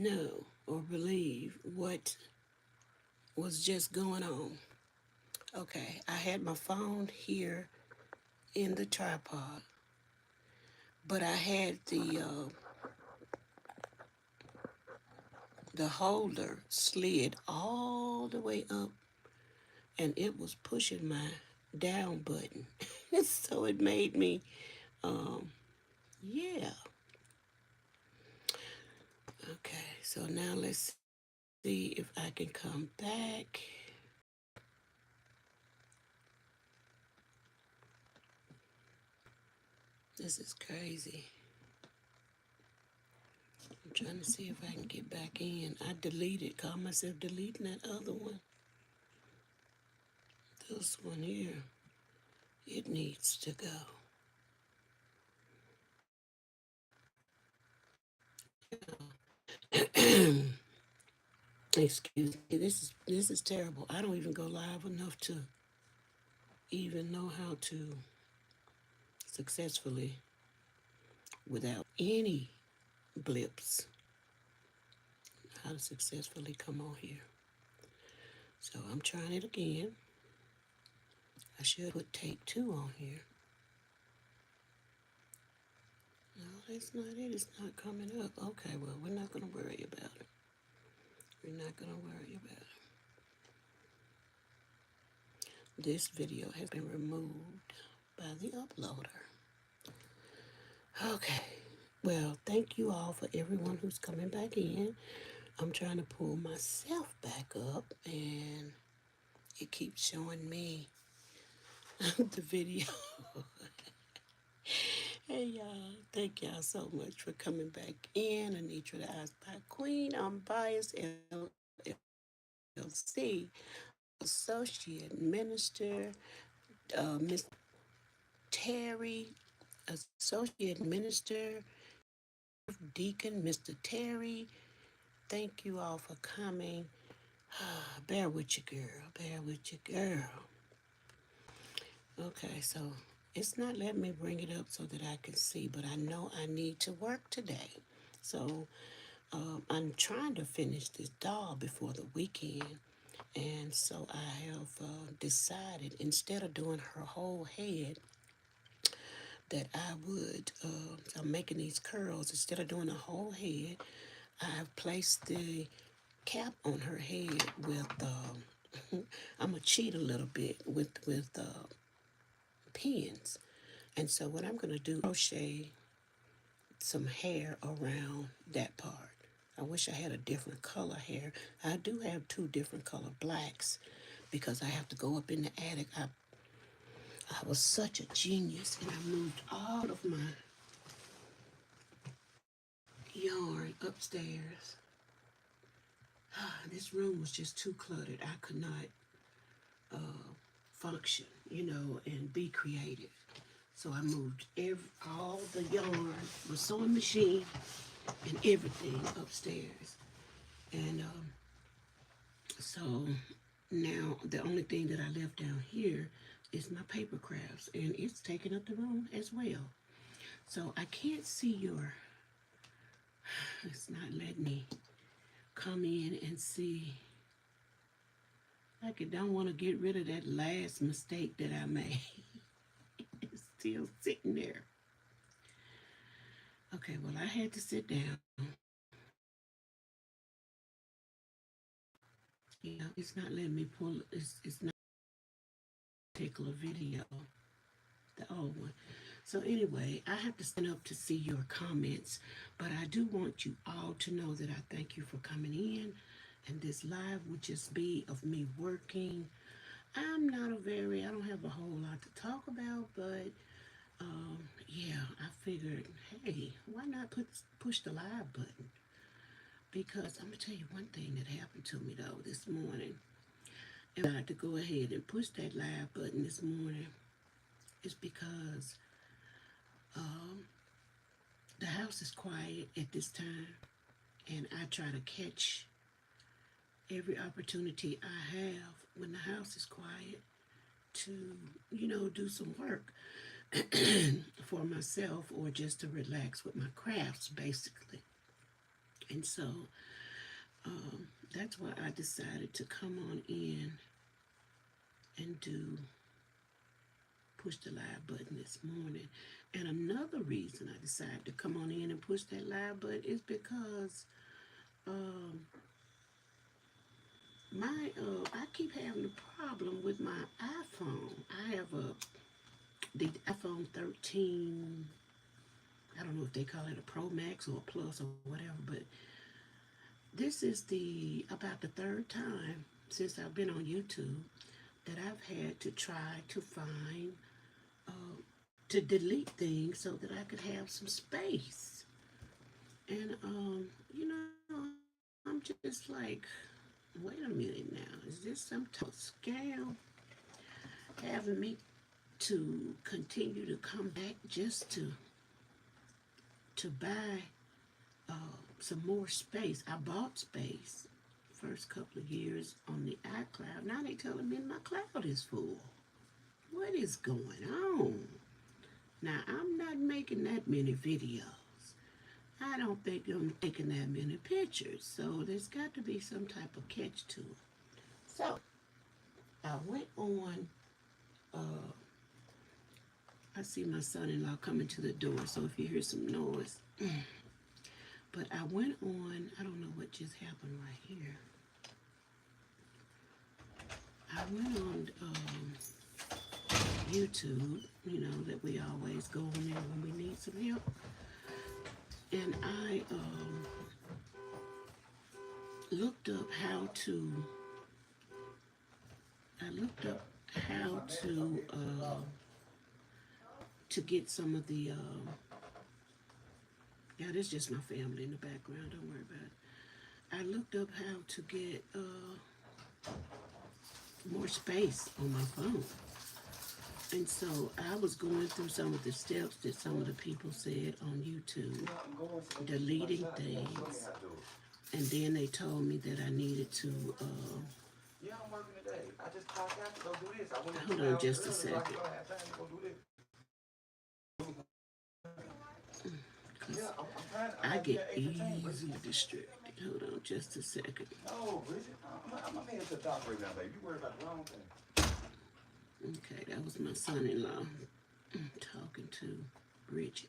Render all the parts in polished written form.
know or believe what was just going on. Okay, I had my phone here in the tripod, but I had the holder slid all the way up, and it was pushing my down button. So it made me, um, yeah. Okay, so now let's see if I can come back. This is crazy. I'm trying to see if I can get back in. I deleted, called myself deleting that other one. This one here, it needs to go. Excuse me. This is terrible. I don't even go live enough to even know how to successfully, without any blips, how to successfully come on here. So I'm trying it again. I should put take two on here. No, that's not it. It's not coming up. Okay, well, we're not going to worry about it. We're not going to worry about it. This video has been removed by the uploader. Okay. Well, thank you all for everyone who's coming back in. I'm trying to pull myself back up, and it keeps showing me the video. Hey, y'all. Thank y'all so much for coming back in. Anitra the Eyes by Queen. I'm biased LLC, Associate Minister, Miss Terry, Associate Minister, Deacon, Mr. Terry. Thank you all for coming. Bear with your girl. Bear with your girl. Okay, so it's not letting me bring it up so that I can see, but I know I need to work today. So I'm trying to finish this doll before the weekend. And so I have decided, instead of doing her whole head, that I would, I'm making these curls. Instead of doing the whole head, I have placed the cap on her head with, I'm going to cheat a little bit with pins. And so what I'm going to do, crochet some hair around that part. I wish I had a different color hair. I do have two different color blacks because I have to go up in the attic. I was such a genius, and I moved all of my yarn upstairs. This room was just too cluttered. I could not function, and be creative. So I moved all the yarn, my sewing machine, and everything upstairs. And so now the only thing that I left down here is my paper crafts, and it's taking up the room as well. So I can't see it's not letting me come in and see. Like, I don't want to get rid of that last mistake that I made. It's still sitting there. Okay, well, I had to sit down. It's not letting me pull. It's not a particular video, the old one. So anyway, I have to stand up to see your comments, but I do want you all to know that I thank you for coming in, and this live would just be of me working. I don't have a whole lot to talk about, but yeah, I figured, hey, why not push the live button? Because I'm gonna tell you one thing that happened to me though this morning. And I had to go ahead and push that live button this morning is because the house is quiet at this time, and I try to catch every opportunity I have when the house is quiet to, do some work for myself or just to relax with my crafts, basically. And so that's why I decided to come on in and push the live button this morning. And another reason I decided to come on in and push that live button is because um, I keep having a problem with my iPhone. I have the iPhone 13. I don't know if they call it a Pro Max or a Plus or whatever, but this is the about the third time since I've been on YouTube that I've had to try to find to delete things so that I could have some space. And I'm just like, wait a minute now, is this some type of scam having me to continue to come back just to buy some more space? I bought space first couple of years on the iCloud. Now they telling me my cloud is full. What is going on? Now I'm not making that many videos. I don't think I'm taking that many pictures. So there's got to be some type of catch to it. So I went on. Uh, I see my son-in-law coming to the door. So if you hear some noise, but I went on. I don't know what just happened right here. I went on YouTube, that we always go on there when we need some help. And I looked up how to, to get some of the, yeah, this is just my family in the background, don't worry about it. I looked up how to get more space on my phone. And so I was going through some of the steps that some of the people said on YouTube, deleting things, and then they told me that I needed to, yeah, I'm working today. I just clocked out to go do this. hold on just a second. I get easily distracted. Hold on just a second. No, Bridget, I'm headed to the doctor right now, baby. You worried about the wrong thing. Okay, that was my son-in-law talking to Bridget.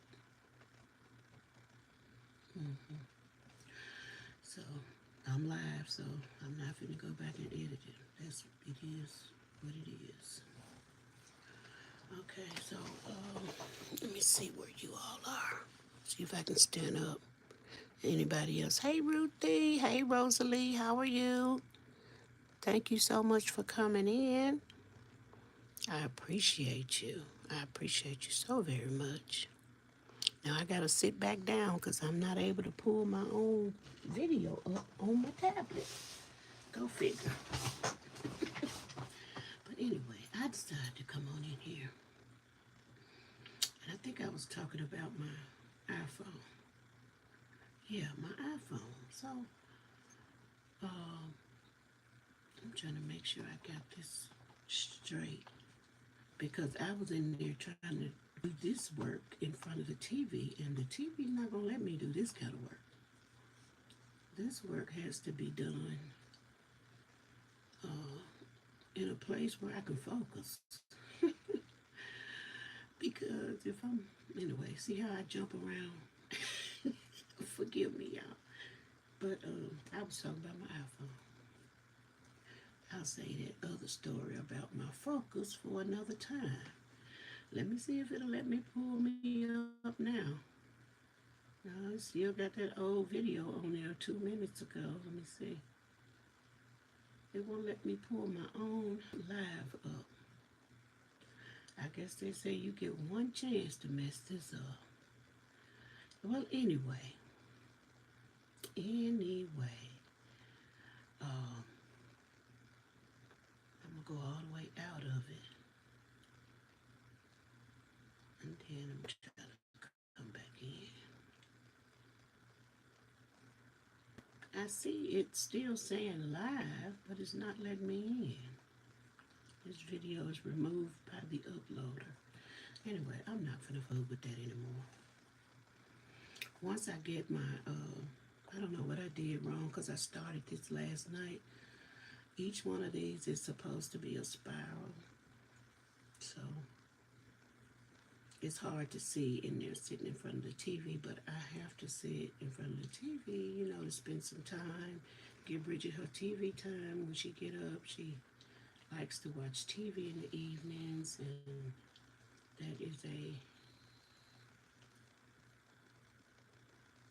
So I'm live, so I'm not finna go back and edit it. It is what it is. Okay, so let me see where you all are. See if I can stand up. Anybody else? Hey, Ruthie. Hey, Rosalie. How are you? Thank you so much for coming in. I appreciate you. I appreciate you so very much. Now I gotta sit back down because I'm not able to pull my own video up on my tablet. Go figure. But anyway, I decided to come on in here. And I think I was talking about my iPhone. Yeah, my iPhone. So, I'm trying to make sure I got this straight. Because I was in there trying to do this work in front of the TV, and the TV not gonna let me do this kind of work. This work has to be done in a place where I can focus. Because if anyway, see how I jump around? Forgive me, y'all. But I was talking about my iPhone. I'll say that other story about my focus for another time. Let me see if it'll let me pull me up now. No, I still got that old video on there 2 minutes ago. Let me see. It won't let me pull my own live up. I guess they say you get one chance to mess this up. Well, anyway, I'm gonna go all the way out of it, and then I'm trying to come back in. I see it's still saying live, but it's not letting me in. This video is removed by the uploader. Anyway, I'm not gonna fool with that anymore. Once I get my I don't know what I did wrong because I started this last night. Each one of these is supposed to be a spiral. So it's hard to see in there sitting in front of the TV, but I have to sit in front of the TV, to spend some time. Give Bridget her TV time when she get up. She likes to watch TV in the evenings, and that is a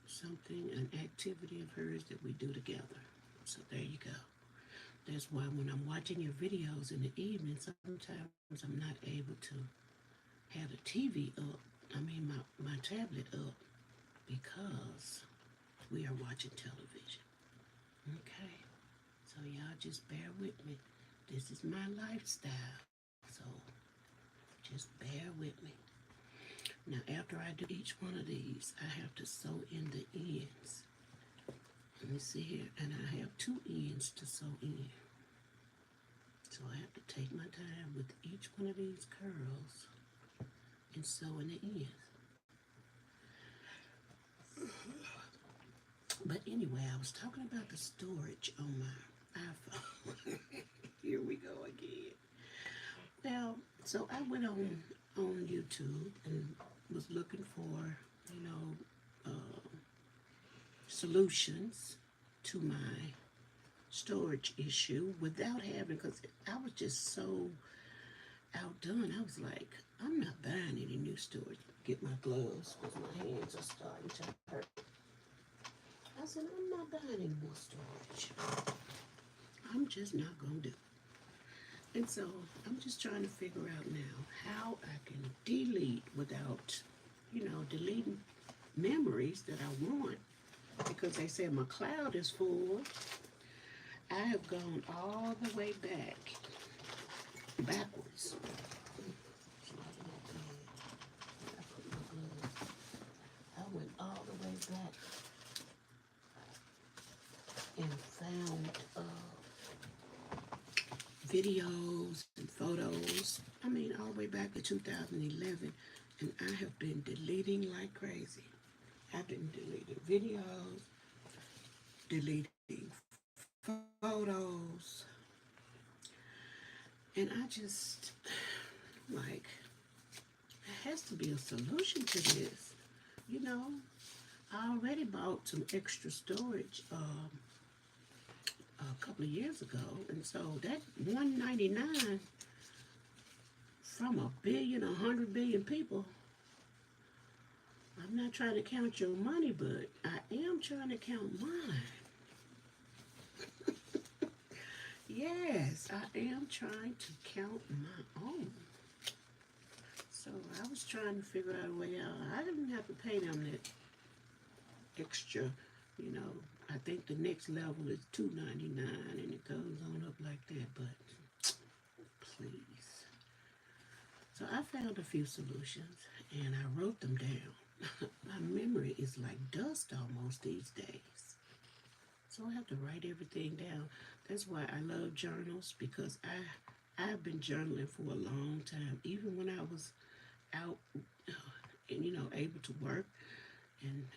something, an activity of hers that we do together. So there you go. That's why when I'm watching your videos in the evening, sometimes I'm not able to have the TV up. My tablet up because we are watching television. Okay? So y'all just bear with me. This is my lifestyle. So just bear with me. Now, after I do each one of these, I have to sew in the ends. Let me see here. And I have 2 ends to sew in. So I have to take my time with each one of these curls and sew in the ends. But anyway, I was talking about the storage on my iPhone. Here we go again. Now, so I went on YouTube and was looking for, you know, solutions to my storage issue without having, because I was just so outdone. I was like, I'm not buying any new storage. Get my gloves because my hands are starting to hurt. I said, I'm not buying any more storage. I'm just not going to do it. And so I'm just trying to figure out now how I can delete without, deleting memories that I want, because they say my cloud is full. I have gone all the way backwards. I went all the way back and found videos and photos. All the way back to 2011, and I have been deleting like crazy. I've been deleting videos, deleting photos, and I just like, there has to be a solution to this. You know, I already bought some extra storage a couple of years ago, and so that 199 from a billion, 100 billion people. I'm not trying to count your money, but I am trying to count mine. Yes, I am trying to count my own. So I was trying to figure out a way out. I didn't have to pay them that extra, you know. I think the next level is $2.99, and it goes on up like that. But please. So I found a few solutions, and I wrote them down. My memory is like dust almost these days. So I have to write everything down. That's why I love journals, because I've been journaling for a long time. Even when I was out and able to work, and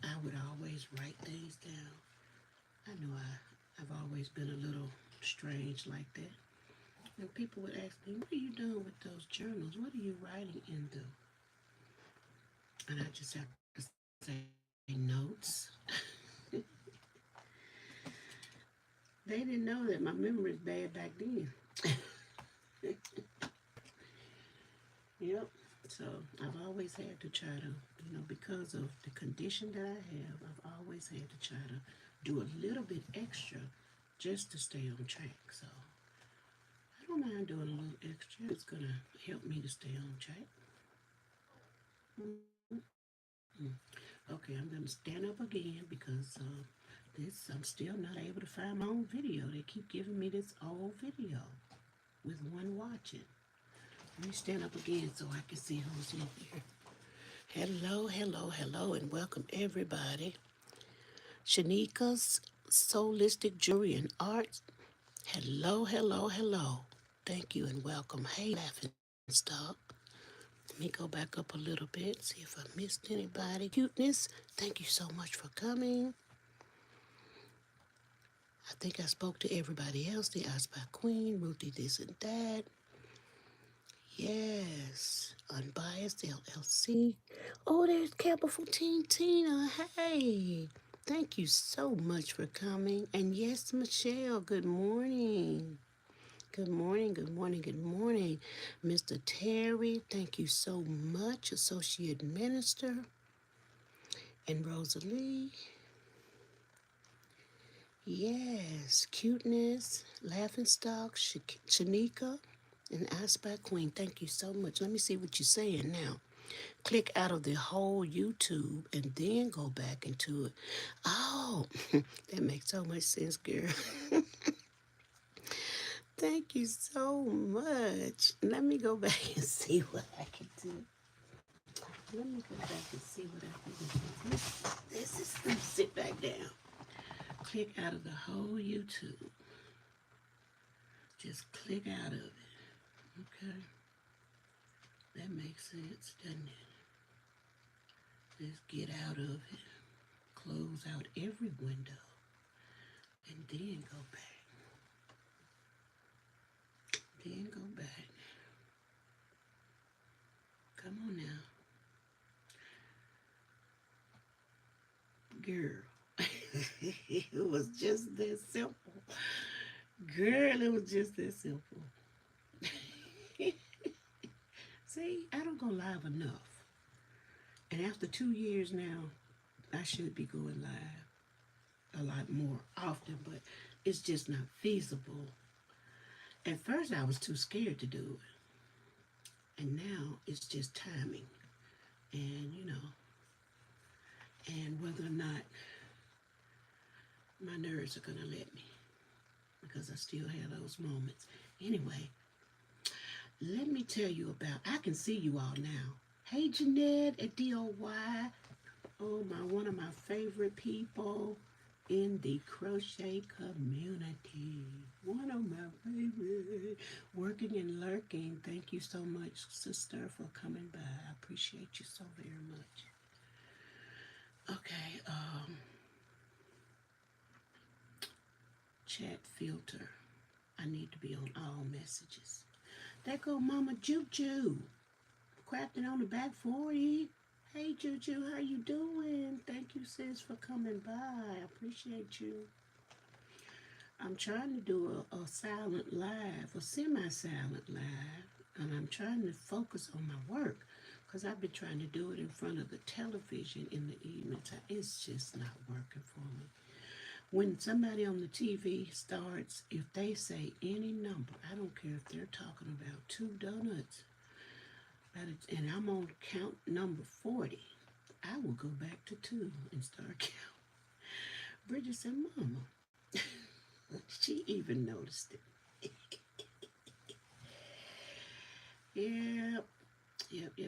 I would always write things down. I know I've always been a little strange like that. And people would ask me, what are you doing with those journals? What are you writing in them? And I just have to say notes. They didn't know that my memory was bad back then. Yep. So I've always had to try to, because of the condition that I have, I've always had to try to do a little bit extra just to stay on track. So I don't mind doing a little extra. It's going to help me to stay on track. Okay, I'm going to stand up again because I'm still not able to find my own video. They keep giving me this old video with one watching. Let me stand up again so I can see who's in here. Hello, hello, hello, and welcome everybody. Shanika's Solistic Jewelry and Arts. Hello, hello, hello. Thank you and welcome. Hey, Laughing Stock. Let me go back up a little bit, see if I missed anybody. Cuteness, thank you so much for coming. I think I spoke to everybody else. The I Spy Queen, Ruthie this and that. Yes, Unbiased LLC. Oh, there's Capital Teen Tina. Hey, thank you so much for coming. And yes, Michelle, good morning. Good morning, good morning, good morning. Mr. Terry, thank you so much. Associate Minister. And Rosalie, yes. Cuteness, Laughing Stock, Shanika, and I Spy Queen, thank you so much. Let me see what you're saying now. Click out of the whole YouTube and then go back into it. Oh, that makes so much sense, girl. Thank you so much. Let me go back and see what I can do. Let me go back and see what I can do. Let me sit back down. Click out of the whole YouTube. Just click out of it. Okay. That makes sense, doesn't it? Let's get out of it. Close out every window. And then go back. Then go back. Come on now. Girl. It was just that simple. Girl, it was just that simple. See, I don't go live enough. And after 2 years now, I should be going live a lot more often, but it's just not feasible. At first, I was too scared to do it. And now it's just timing. And, and whether or not my nerves are going to let me, because I still have those moments. Anyway, let me tell you about, I can see you all now. Hey, Jeanette at DOY. Oh, one of my favorite people in the crochet community. One of my favorite. Working and lurking. Thank you so much, sister, for coming by. I appreciate you so very much. Okay, chat filter. I need to be on all messages. There go Mama Juju. Crafting on the back 40. Hey Juju, how you doing? Thank you sis for coming by. I appreciate you. I'm trying to do a silent live, a semi-silent live, and I'm trying to focus on my work because I've been trying to do it in front of the television in the evenings. It's just not working for me. When somebody on the TV starts, if they say any number, I don't care if they're talking about 2 donuts, and I'm on count number 40, I will go back to 2 and start counting. Bridget said, Mama, she even noticed it. Yep,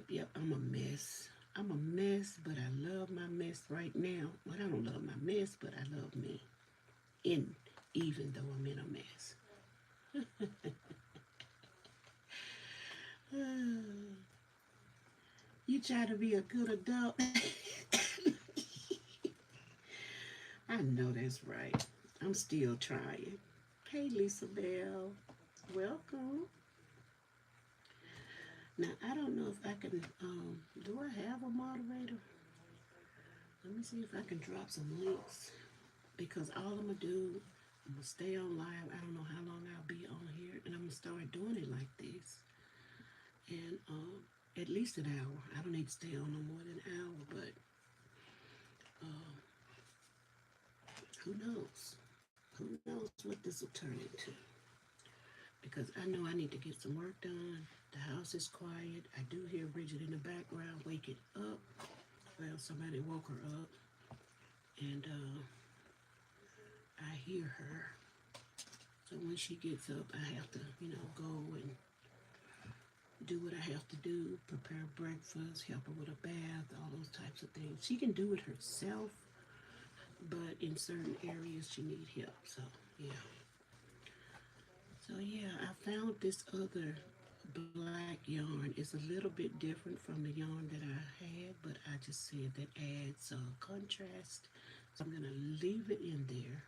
yep. I'm a mess. I'm a mess, but I love my mess right now. Well, I don't love my mess, but I love me. Even though I'm in a mess. You try to be a good adult. I know that's right. I'm still trying. Hey, Lisa Bell. Welcome. Now, I don't know if I can, do I have a moderator? Let me see if I can drop some links. Because all I'm going to do, I'm going to stay on live. I don't know how long I'll be on here. And I'm going to start doing it like this. And at least an hour. I don't need to stay on no more than an hour. But who knows? Who knows what this will turn into? Because I know I need to get some work done. The house is quiet. I do hear Bridget in the background waking up. Well, somebody woke her up. And I hear her. So when she gets up, I have to, go and do what I have to do, prepare breakfast, help her with a bath, all those types of things. She can do it herself, but in certain areas she needs help. So, yeah. So, yeah, I found this other black yarn. It's a little bit different from the yarn that I had, but I just said that adds contrast. So I'm going to leave it in there.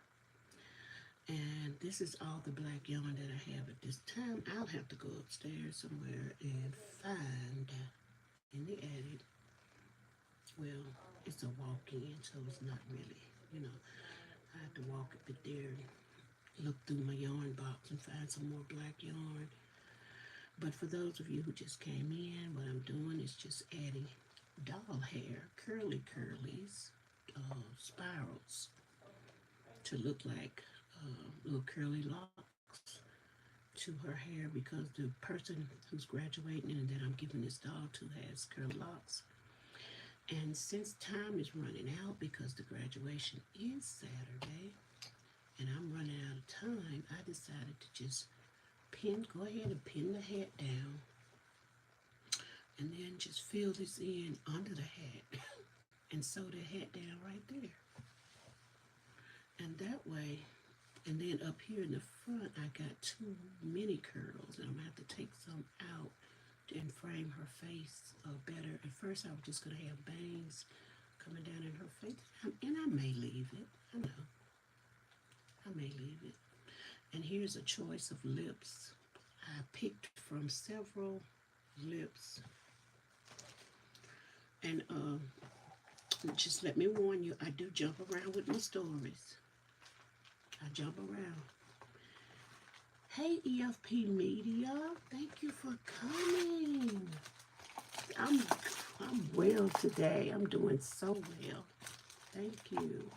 this is all the black yarn that I have at this time. I'll have to go upstairs somewhere and find in the attic. Well, it's a walk-in, so it's not really, you know. I have to walk up there and look through my yarn box and find some more black yarn. But for those of you who just came in, what I'm doing is just adding doll hair, curlies, spirals to look like little curly locks to her hair because the person who's graduating and that I'm giving this doll to has curly locks. And since time is running out because the graduation is Saturday and I'm running out of time, I decided to just go ahead and pin the hat down and then just fill this in under the hat and sew the hat down right there. And that way, and then up here in the front, I got two mini curls, and I'm gonna have to take some out and frame her face better. At first, I was just gonna have bangs coming down in her face, and I may leave it. I know, I may leave it. And here's a choice of lips. I picked from several lips, and just let me warn you, I do jump around with my stories. I jump around. Hey, EFP Media, thank you for coming. I'm I'm well today. I'm doing so well. Thank you.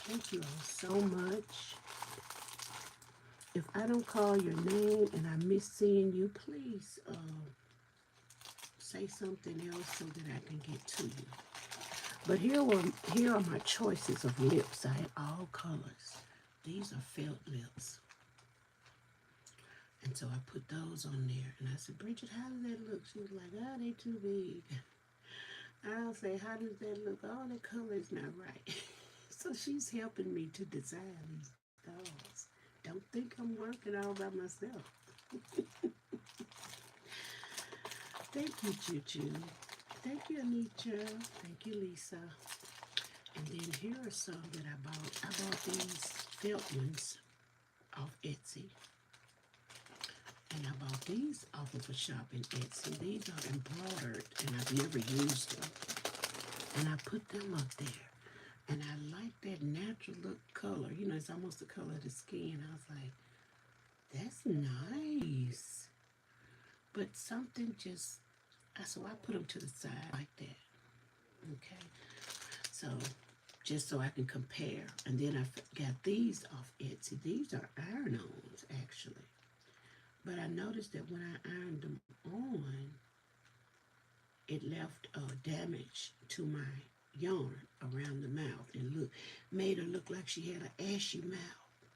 Thank you all so much. If I don't call your name and I miss seeing you, please say something else so that I can get to you. But here are my choices of lips. I had all colors. These are felt lips. And so I put those on there. And I said, Bridget, how does that look? She was like, oh, they too big. I'll say, how does that look? Oh, the color is not right. So she's helping me to design these dolls. Don't think I'm working all by myself. Thank you, Choo. Thank you, Anitra. Thank you, Lisa. And then here are some that I bought. I bought these felt ones off Etsy. And I bought these off of a shop in Etsy. These are embroidered, and I've never used them. And I put them up there. And I like that natural look color. You know, it's almost the color of the skin. I was like, that's nice. But something just, so I put them to the side like that. Okay. So, just so I can compare. And then I got these off Etsy. These are iron-ons, actually. But I noticed that when I ironed them on, it left damage to my yarn around the mouth and made her look like she had an ashy mouth.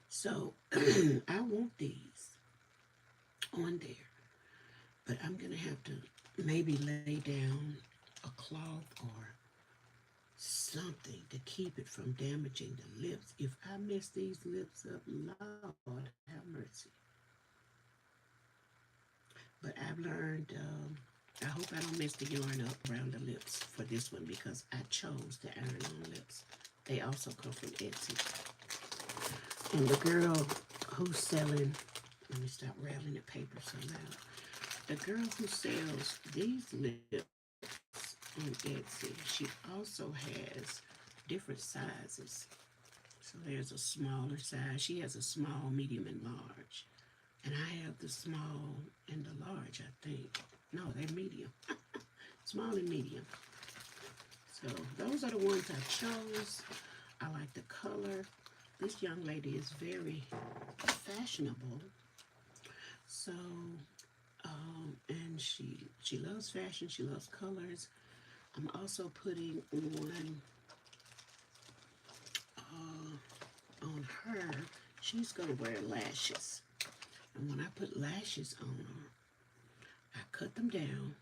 So I want these on there, but I'm gonna have to maybe lay down a cloth or something to keep it from damaging the lips. If I mess these lips up, Lord have mercy. But I've learned, I hope I don't mess the yarn up around the lips for this one because I chose the iron-on lips. They also come from Etsy. And the girl who's selling, let me stop rattling the paper so loud. The girl who sells these lips on Etsy, she also has different sizes. So there's a smaller size. She has a small, medium, and large. And I have the small and the large, I think. No, they're medium. Small and medium. So those are the ones I chose. I like the color. This young lady is very fashionable. So, and she loves fashion. She loves colors. I'm also putting on her, she's going to wear lashes. And when I put lashes on her, I cut them down,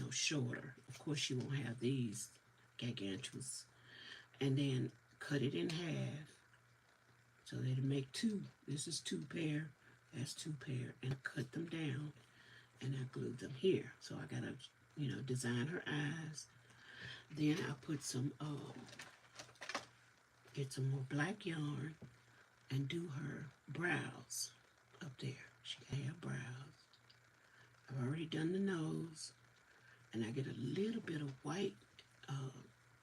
shorter. Of course, she won't have these gargantuous. And then cut it in half so that it make two. This is two pair, that's two pair. And cut them down and I glued them here. So I got to, design her eyes. Then I put some, get some more black yarn and do her brows up there. She can have brows. I've already done the nose, and I get a little bit of white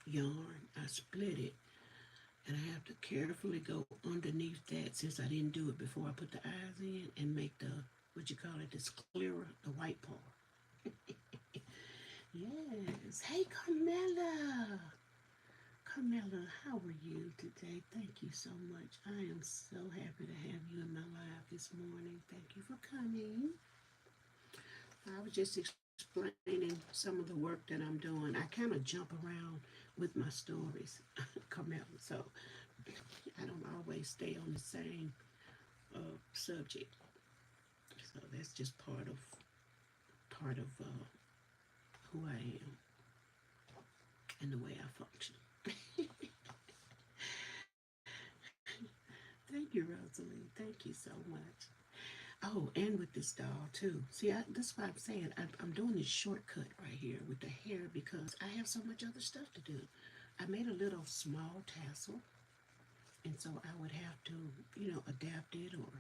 yarn. I split it, and I have to carefully go underneath that since I didn't do it before I put the eyes in and make the what you call it, this clearer, the white part. Yes. Hey, Carmela. Carmela, how are you today? Thank you so much. I am so happy to have you in my life this morning. Thank you for coming. I was just explaining some of the work that I'm doing. I kind of jump around with my stories, Carmela, so I don't always stay on the same subject. So that's just part of who I am and the way I function. Thank you, Rosalie. Thank you so much. Oh, and with this doll too. See, that's why I'm saying I'm doing this shortcut right here with the hair because I have so much other stuff to do. I made a little small tassel, and so I would have to, adapt it or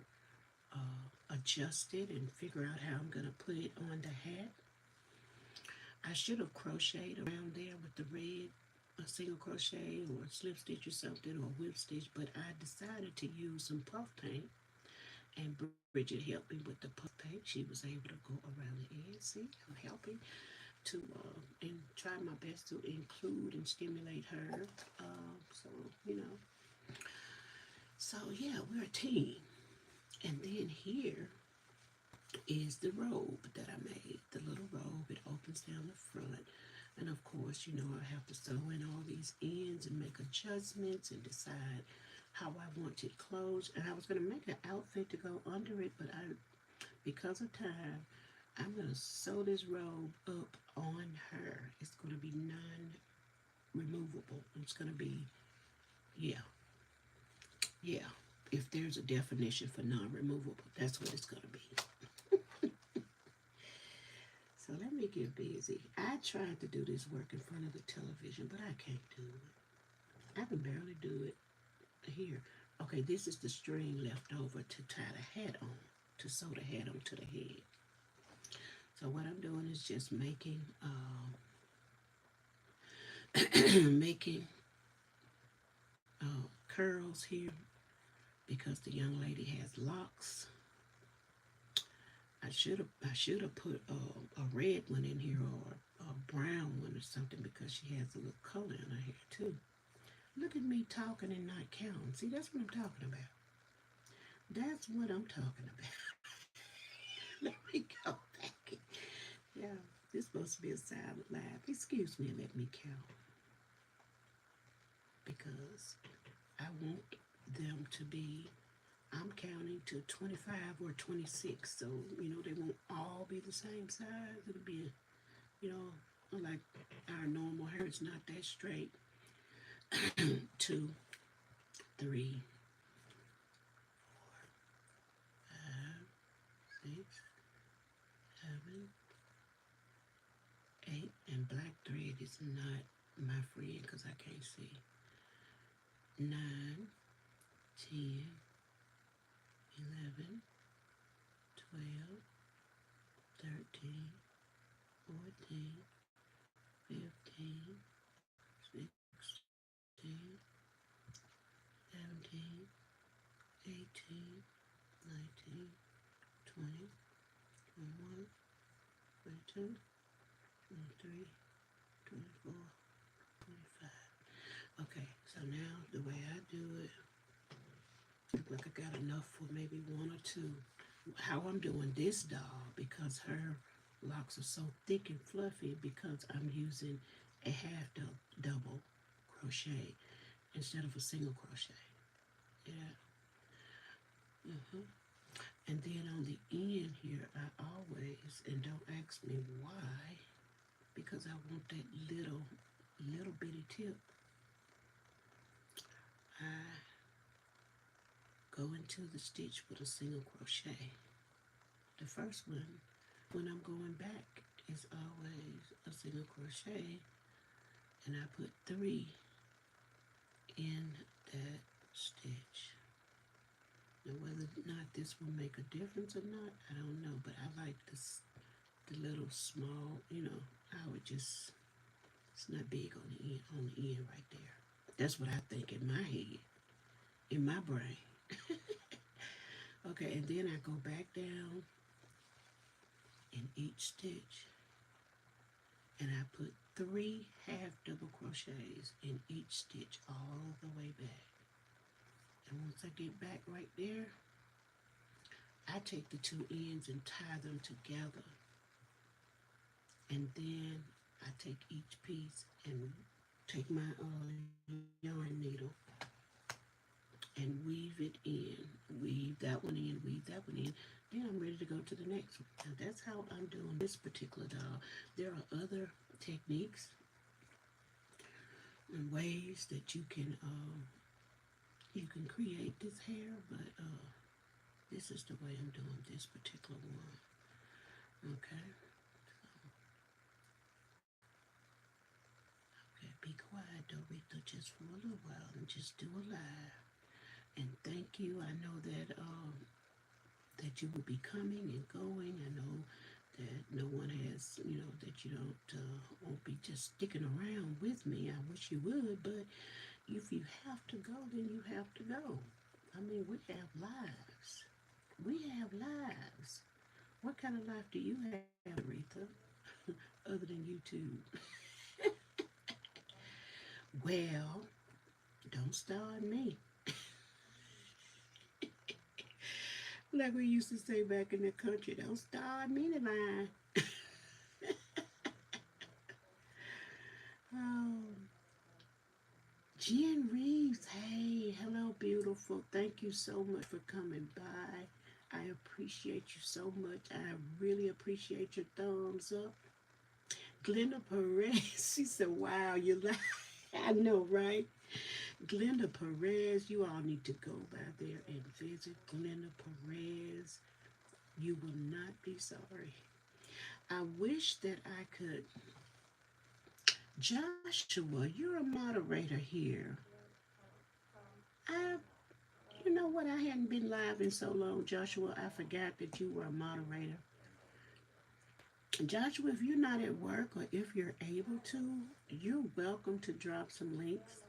adjust it and figure out how I'm gonna put it on the hat. I should have crocheted around there with the red, a single crochet or a slip stitch or something or whip stitch, but I decided to use some puff paint, and Bridget helped me with the puff paint. She was able to go around the edge. See, I'm helping to and try my best to include and stimulate her. So you know, so yeah, we're a team. And then here is the robe that I made. The little robe. It opens down the front. And of course, I have to sew in all these ends and make adjustments and decide how I want it closed. And I was going to make an outfit to go under it, but because of time, I'm going to sew this robe up on her. It's going to be non-removable. It's going to be, yeah, yeah. If there's a definition for non-removable, that's what it's going to be. So let me get busy. I tried to do this work in front of the television, but I can't do it. I can barely do it here. Okay, this is the string left over to tie the hat on, to sew the hat onto the head. So what I'm doing is just making curls here because the young lady has locks. I should have put a red one in here or a brown one or something because she has a little color in her hair too. Look at me talking and not counting. See, that's what I'm talking about. That's what I'm talking about. Let me go back. Yeah, this is supposed to be a silent laugh. Excuse me and let me count because I want them to be. I'm counting to 25 or 26, so they won't all be the same size. It'll be, like our normal hair is not that straight. 2, 3, 5, 6, 7, 8, and black thread is not my friend because I can't see. 9, 10, 11, 12, 13, 14, 15, 16, 17, 18, 19, 20, 21, 22, 23, 24, 25. Okay, so now the way I do it, look like I got enough for maybe one or two. How I'm doing this doll, because her locks are so thick and fluffy, because I'm using a half double crochet instead of a single crochet. Yeah. hmm And then on the end here, I always, and don't ask me why, because I want that little bitty tip. I go into the stitch with a single crochet. The first one, when I'm going back, is always a single crochet, and I put 3 in that stitch. Now, whether or not this will make a difference or not, I don't know. But I like this, the little small, I would just, it's not big on the end right there. That's what I think in my head, in my brain. Okay, and then I go back down in each stitch and I put 3 half double crochets in each stitch all the way back. And once I get back right there, I take the 2 ends and tie them together. And then I take each piece and take my yarn needle and weave it in. Weave that one in, weave that one in. Then I'm ready to go to the next one. Now that's how I'm doing this particular doll. There are other techniques and ways that you can create this hair, but this is the way I'm doing this particular one. Okay. Okay, be quiet, Dorita, just for a little while and just do a live. And thank you. I know that you will be coming and going. I know that no one has, that you don't won't be just sticking around with me. I wish you would, but if you have to go, then you have to go. I mean, we have lives. We have lives. What kind of life do you have, Aretha, other than YouTube? Well, don't start me. Like we used to say back in the country, don't start me in line. Oh, Jen Reeves, hey, hello, beautiful. Thank you so much for coming by. I appreciate you so much. I really appreciate your thumbs up. Glenda Perez, she said, wow, you like, I know, right? Glenda Perez, you all need to go by there and visit Glenda Perez. You will not be sorry. I wish that I could. Joshua, you're a moderator here. I, you know what? I hadn't been live in so long, Joshua. I forgot that you were a moderator. Joshua, if you're not at work or if you're able to, you're welcome to drop some links,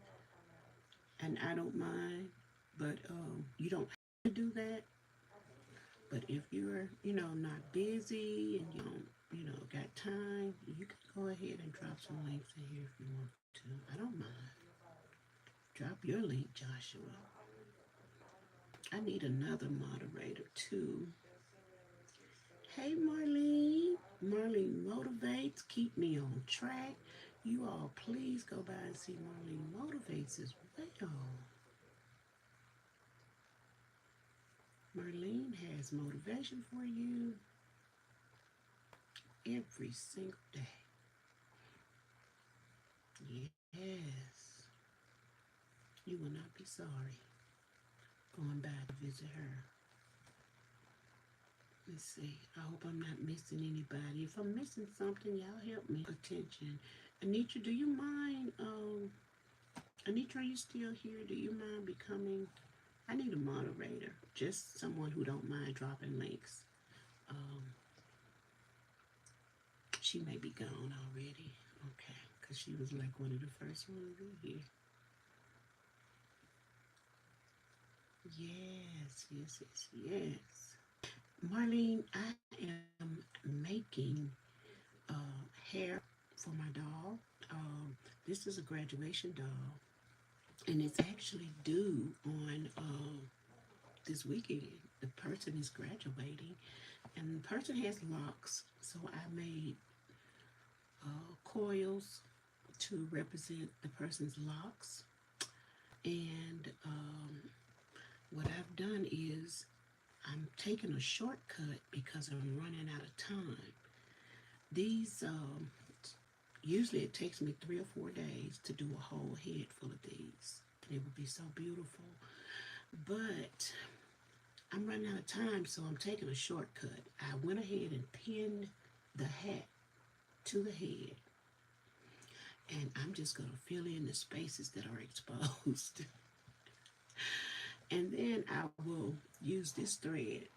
and I don't mind. But you don't have to do that. But if you're, not busy and you don't, got time, you can go ahead and drop some links in here if you want to. I don't mind. Drop your link, Joshua. I need another moderator too. Hey, Marlene. Marlene motivates. Keep me on track. You all please go by and see Marlene motivates as well. Marlene has motivation for you every single day. Yes. You will not be sorry going back to visit her. Let's see. I hope I'm not missing anybody. If I'm missing something, y'all help me. Attention. Anitra, do you mind? Anitra, are you still here? Do you mind becoming? I need a moderator. Just someone who don't mind dropping links. Um, she may be gone already. Okay, because she was like one of the first ones in here. Yes, yes, yes, yes. Marlene, I am making hair for my doll. This is a graduation doll, and it's actually due on this weekend. The person is graduating, and the person has locks, so I made coils to represent the person's locks. And what I've done is I'm taking a shortcut because I'm running out of time. These usually it takes me 3 or 4 days to do a whole head full of these, and it would be so beautiful. But I'm running out of time, so I'm taking a shortcut. I went ahead and pinned the hat to the head, and I'm just going to fill in the spaces that are exposed. And then I will use this thread.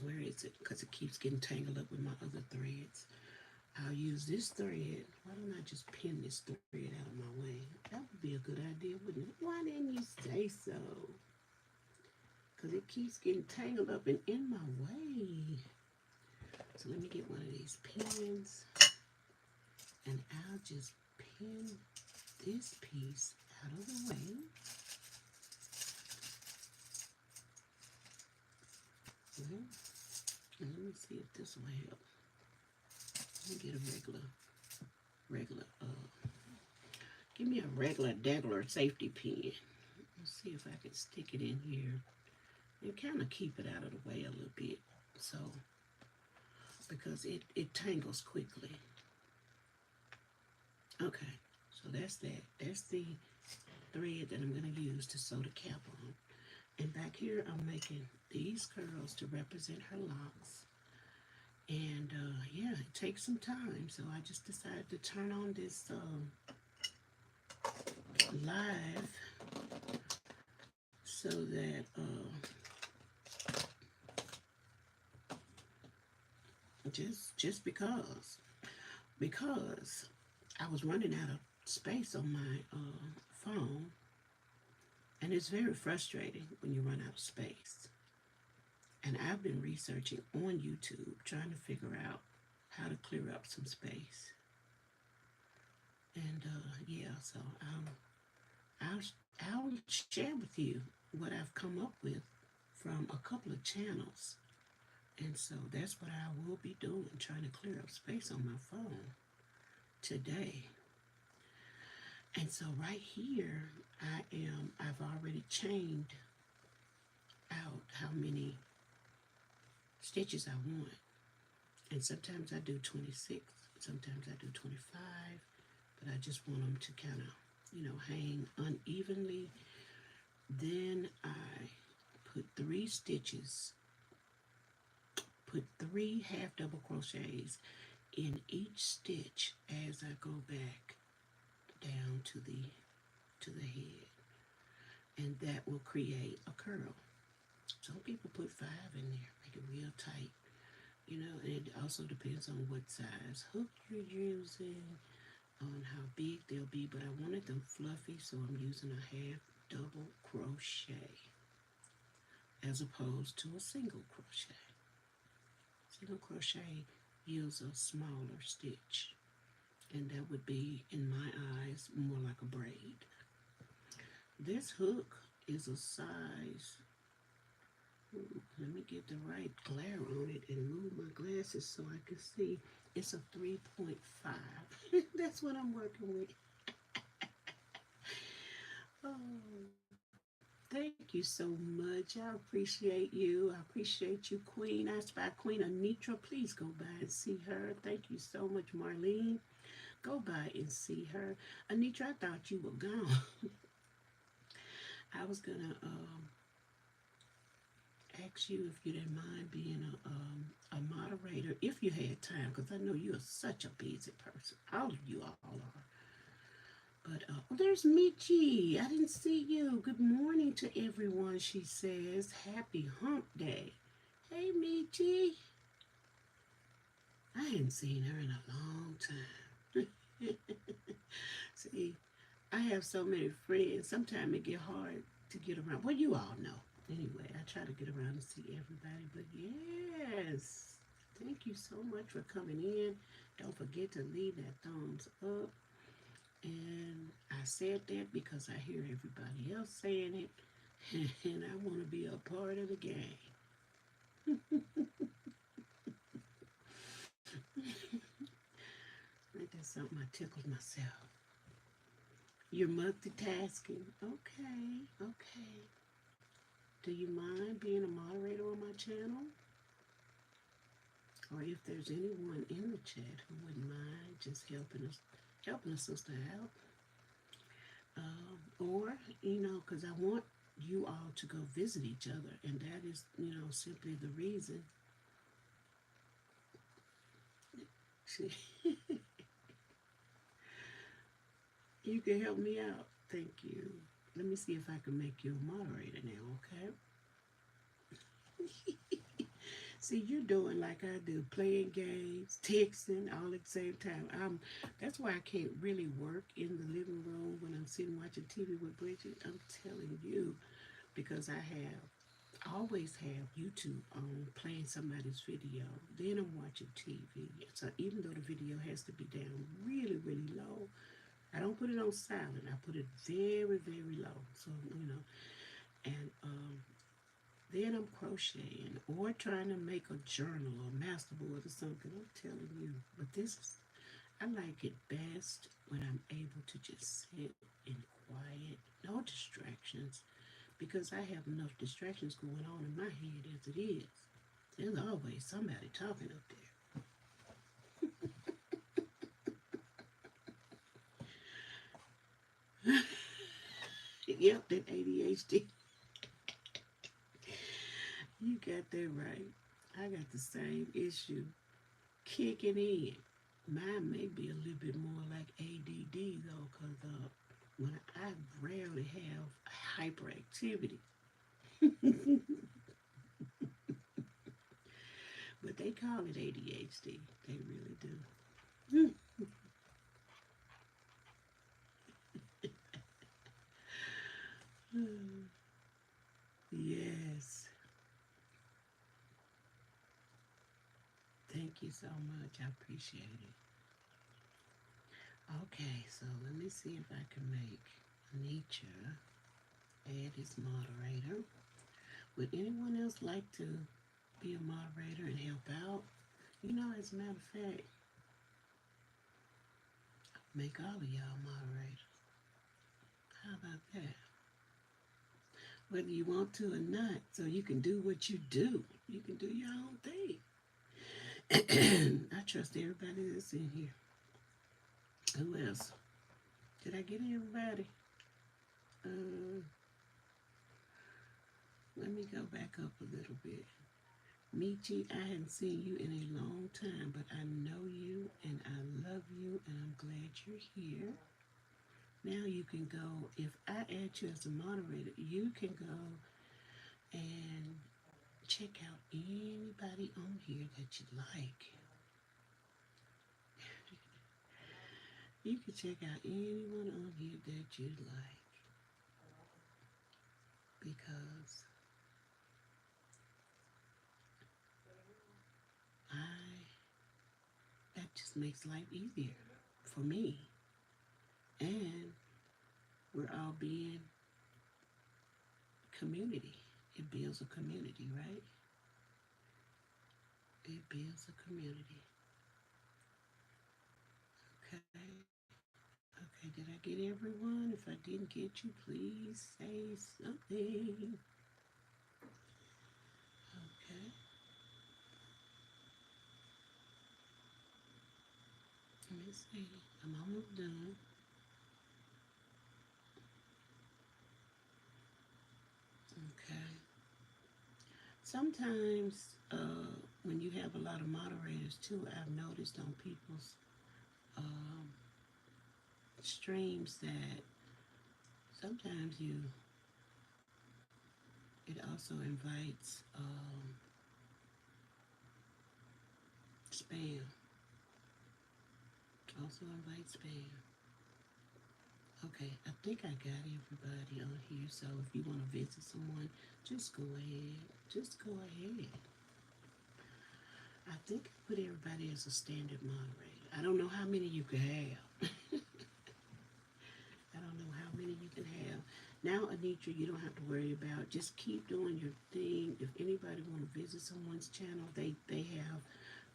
Where is it? Because it keeps getting tangled up with my other threads. I'll use this thread. Why don't I just pin this thread out of my way? That would be a good idea, wouldn't it? Why didn't you say so? Because it keeps getting tangled up and in my way. So let me get one of these pins, and I'll just pin this piece out of the way. Well, let me see if this will help. Let me get a give me a regular safety pin. Let's see if I can stick it in here and kind of keep it out of the way a little bit. So, because it tangles quickly. Okay, so that's that. That's the thread that I'm going to use to sew the cap on. And back here, I'm making these curls to represent her locks. And yeah, it takes some time. So I just decided to turn on this live so that just because I was running out of space on my phone, and it's very frustrating when you run out of space. And I've been researching on YouTube trying to figure out how to clear up some space. And yeah, so I'll I'll share with you what I've come up with from a couple of channels. And so that's what I will be doing, trying to clear up space on my phone today. And so right here, I've already chained out how many stitches I want. And sometimes I do 26, sometimes I do 25, but I just want them to kind of, hang unevenly. Then I put 3 stitches, put 3 half double crochets in each stitch as I go back down to the head, and that will create a curl. Some people put 5 in there, make it real tight. And it also depends on what size hook you're using, on how big they'll be, but I wanted them fluffy, so I'm using a half double crochet as opposed to a single crochet. Single crochet yields a smaller stitch, and that would be, in my eyes, more like a braid. This hook is a size, let me get the right glare on it and move my glasses so I can see. It's a 3.5. That's what I'm working with. Oh, thank you so much. I appreciate you. I appreciate you, Queen. I spy Queen Anitra. Please go by and see her. Thank you so much, Marlene. Go by and see her. Anitra, I thought you were gone. I was gonna ask you if you didn't mind being a moderator if you had time, because I know you are such a busy person. All of you all are. But oh, there's Michi. I didn't see you. Good morning to everyone. She says, "Happy Hump Day." Hey, Michi. I hadn't seen her in a long time. See, I have so many friends. Sometimes it get hard to get around. Well, you all know. Anyway, I try to get around and see everybody. But yes, thank you so much for coming in. Don't forget to leave that thumbs up. And I said that because I hear everybody else saying it, and I want to be a part of the game. That's something I tickled myself. You're multitasking. Okay, okay. Do you mind being a moderator on my channel? Or if there's anyone in the chat who wouldn't mind just helping a sister out. Or, because I want you all to go visit each other, and that is, simply the reason. You can help me out. Thank you. Let me see if I can make you a moderator now, okay? See, you're doing like I do, playing games, texting, all at the same time. That's why I can't really work in the living room when I'm sitting watching TV with Bridget. I'm telling you, because I always have YouTube on playing somebody's video. Then I'm watching TV. So even though the video has to be down really, really low, I don't put it on silent. I put it very, very low. So, and then I'm crocheting or trying to make a journal or masterboard or something. I'm telling you. But I like it best when I'm able to just sit in quiet, no distractions, because I have enough distractions going on in my head as it is. There's always somebody talking up there. Yep, that ADHD. You got that right. I got the same issue kicking in. Mine may be a little bit more like ADD though, because when I rarely have hyperactivity, but they call it ADHD. They really do. Yes. Thank you so much. I appreciate it. Okay, so let me see if I can make nature add as moderator. Would anyone else like to be a moderator and help out? As a matter of fact, make all of y'all moderators. How about that? Whether you want to or not, so you can do what you do. You can do your own thing. I trust everybody that's in here. Who else? Did I get everybody? Uh, Let me go back up a little bit. Michi, I hadn't seen you in a long time, but I know you and I love you and I'm glad you're here. Now you can go, if I add you as a moderator, you can go and check out anybody on here that you like. You can check out anyone on here that you like because I that just makes life easier for me. And we're all being community. It builds a community, right? It builds a community. Okay. Okay, did I get everyone? If I didn't get you, please say something. Okay. Let me see. I'm almost done. Okay. Sometimes when you have a lot of moderators too, I've noticed on people's um, streams that sometimes it also invites spam. Also invites spam. Okay, I think I got everybody on here. So if you want to visit someone, just go ahead. Just go ahead. I think I put everybody as a standard moderator. I don't know how many you can have. I don't know how many you can have. Now, Anitra, you don't have to worry about. Just keep doing your thing. If anybody want to visit someone's channel, they have,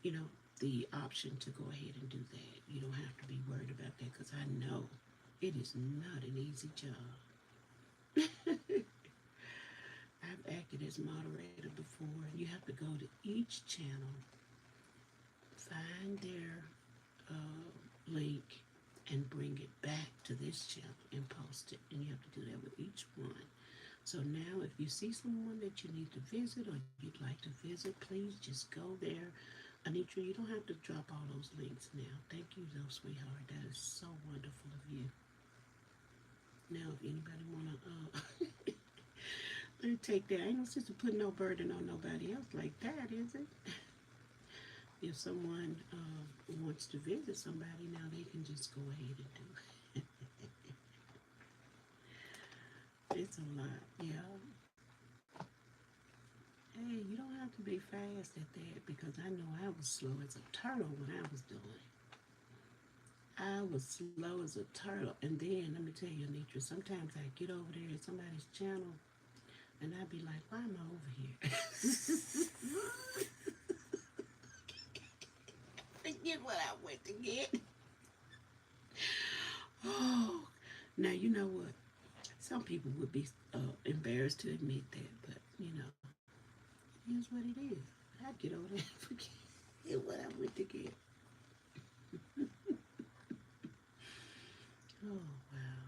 you know, the option to go ahead and do that. You don't have to be worried about that because I know it is not an easy job. I've acted as moderator before. You have to go to each channel, find their link, and bring it back to this channel and post it. And you have to do that with each one. So now, if you see someone that you need to visit or you'd like to visit, please just go there. Anitra, you don't have to drop all those links now. Thank you, though, sweetheart. That is so wonderful of you. Now, if anybody wanna, I take that. I ain't no sense to put no burden on nobody else like that, is it? If someone wants to visit somebody, now they can just go ahead and do it. It's a lot, yeah. Hey, you don't have to be fast at that because I know I was slow as a turtle when I was doing it. I was slow as a turtle. And then, let me tell you, Anitra, sometimes I get over there at somebody's channel and I'd be like, why am I over here? Forget what I went to get. Oh, now you know what? Some people would be embarrassed to admit that, but you know, it is what it is. I get over there and forget what I went to get. Oh wow.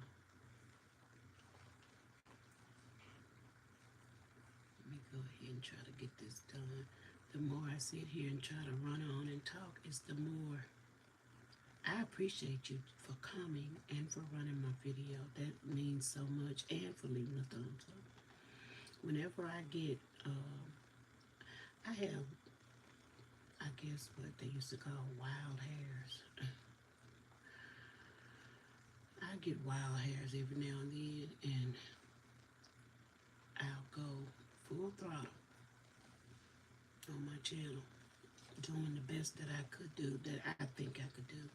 Let me go ahead and try to get this done. The more I sit here and try to run on and talk, is the more I appreciate you for coming and for running my video. That means so much, and for leaving a thumbs up. Whenever I get, I have, I guess what they used to call wild hairs. I get wild hairs every now and then, and I'll go full throttle on my channel, doing the best that I could do, that I think I could do.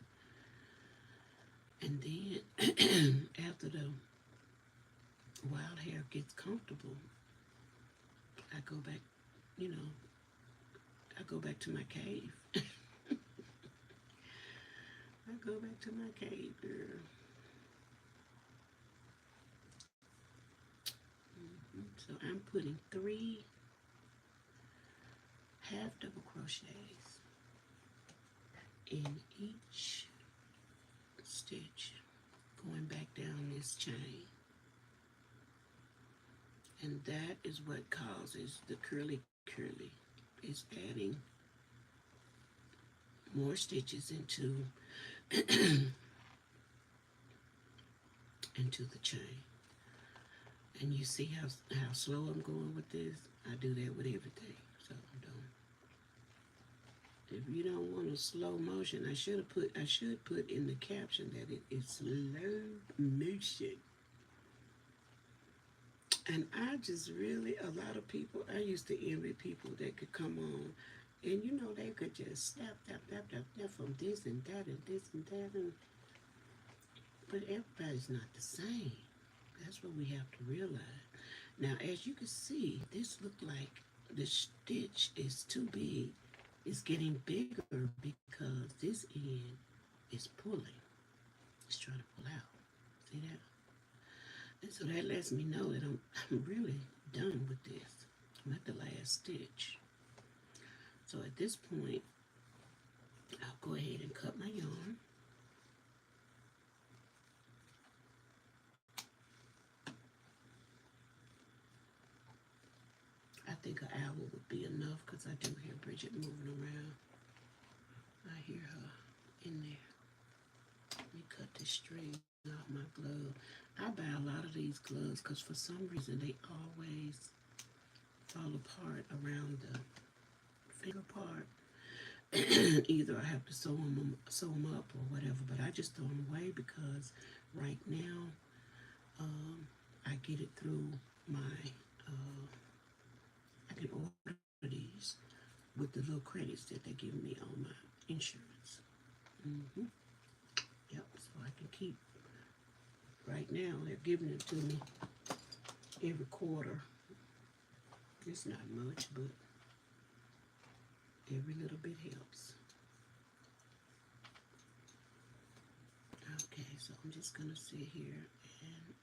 And then after the wild hair gets comfortable, I go back, you know, I go back to my cave. I go back to my cave, girl. So I'm putting 3 half double crochets in each stitch, going back down this chain. And that is what causes the curly curly. Is adding more stitches into the chain. And you see how slow I'm going with this? I do that with everything. So don't. If you don't want a slow motion, I should put in the caption that it is slow motion. And I just really, a lot of people, I used to envy people that could come on and you know they could just snap, tap, tap, tap, tap from this and that and this and that. And, but everybody's not the same. That's what we have to realize. Now, as you can see, this looked like the stitch is too big. It's getting bigger because this end is pulling. It's trying to pull out. See that? And so that lets me know that I'm really done with this. I'm at the last stitch. So at this point, I'll go ahead and cut my yarn. I think an hour would be enough because I do hear Bridget moving around. I hear her in there. Let me cut this string off my glove. I buy a lot of these gloves because for some reason they always fall apart around the finger part. Either I have to sew them up or whatever, but I just throw them away because right now I get it through my, I can order these with the little credits that they give me on my insurance. Mm-hmm. Yep, so I can keep, right now they're giving it to me every quarter. It's not much, but every little bit helps. Okay, so I'm just gonna sit here and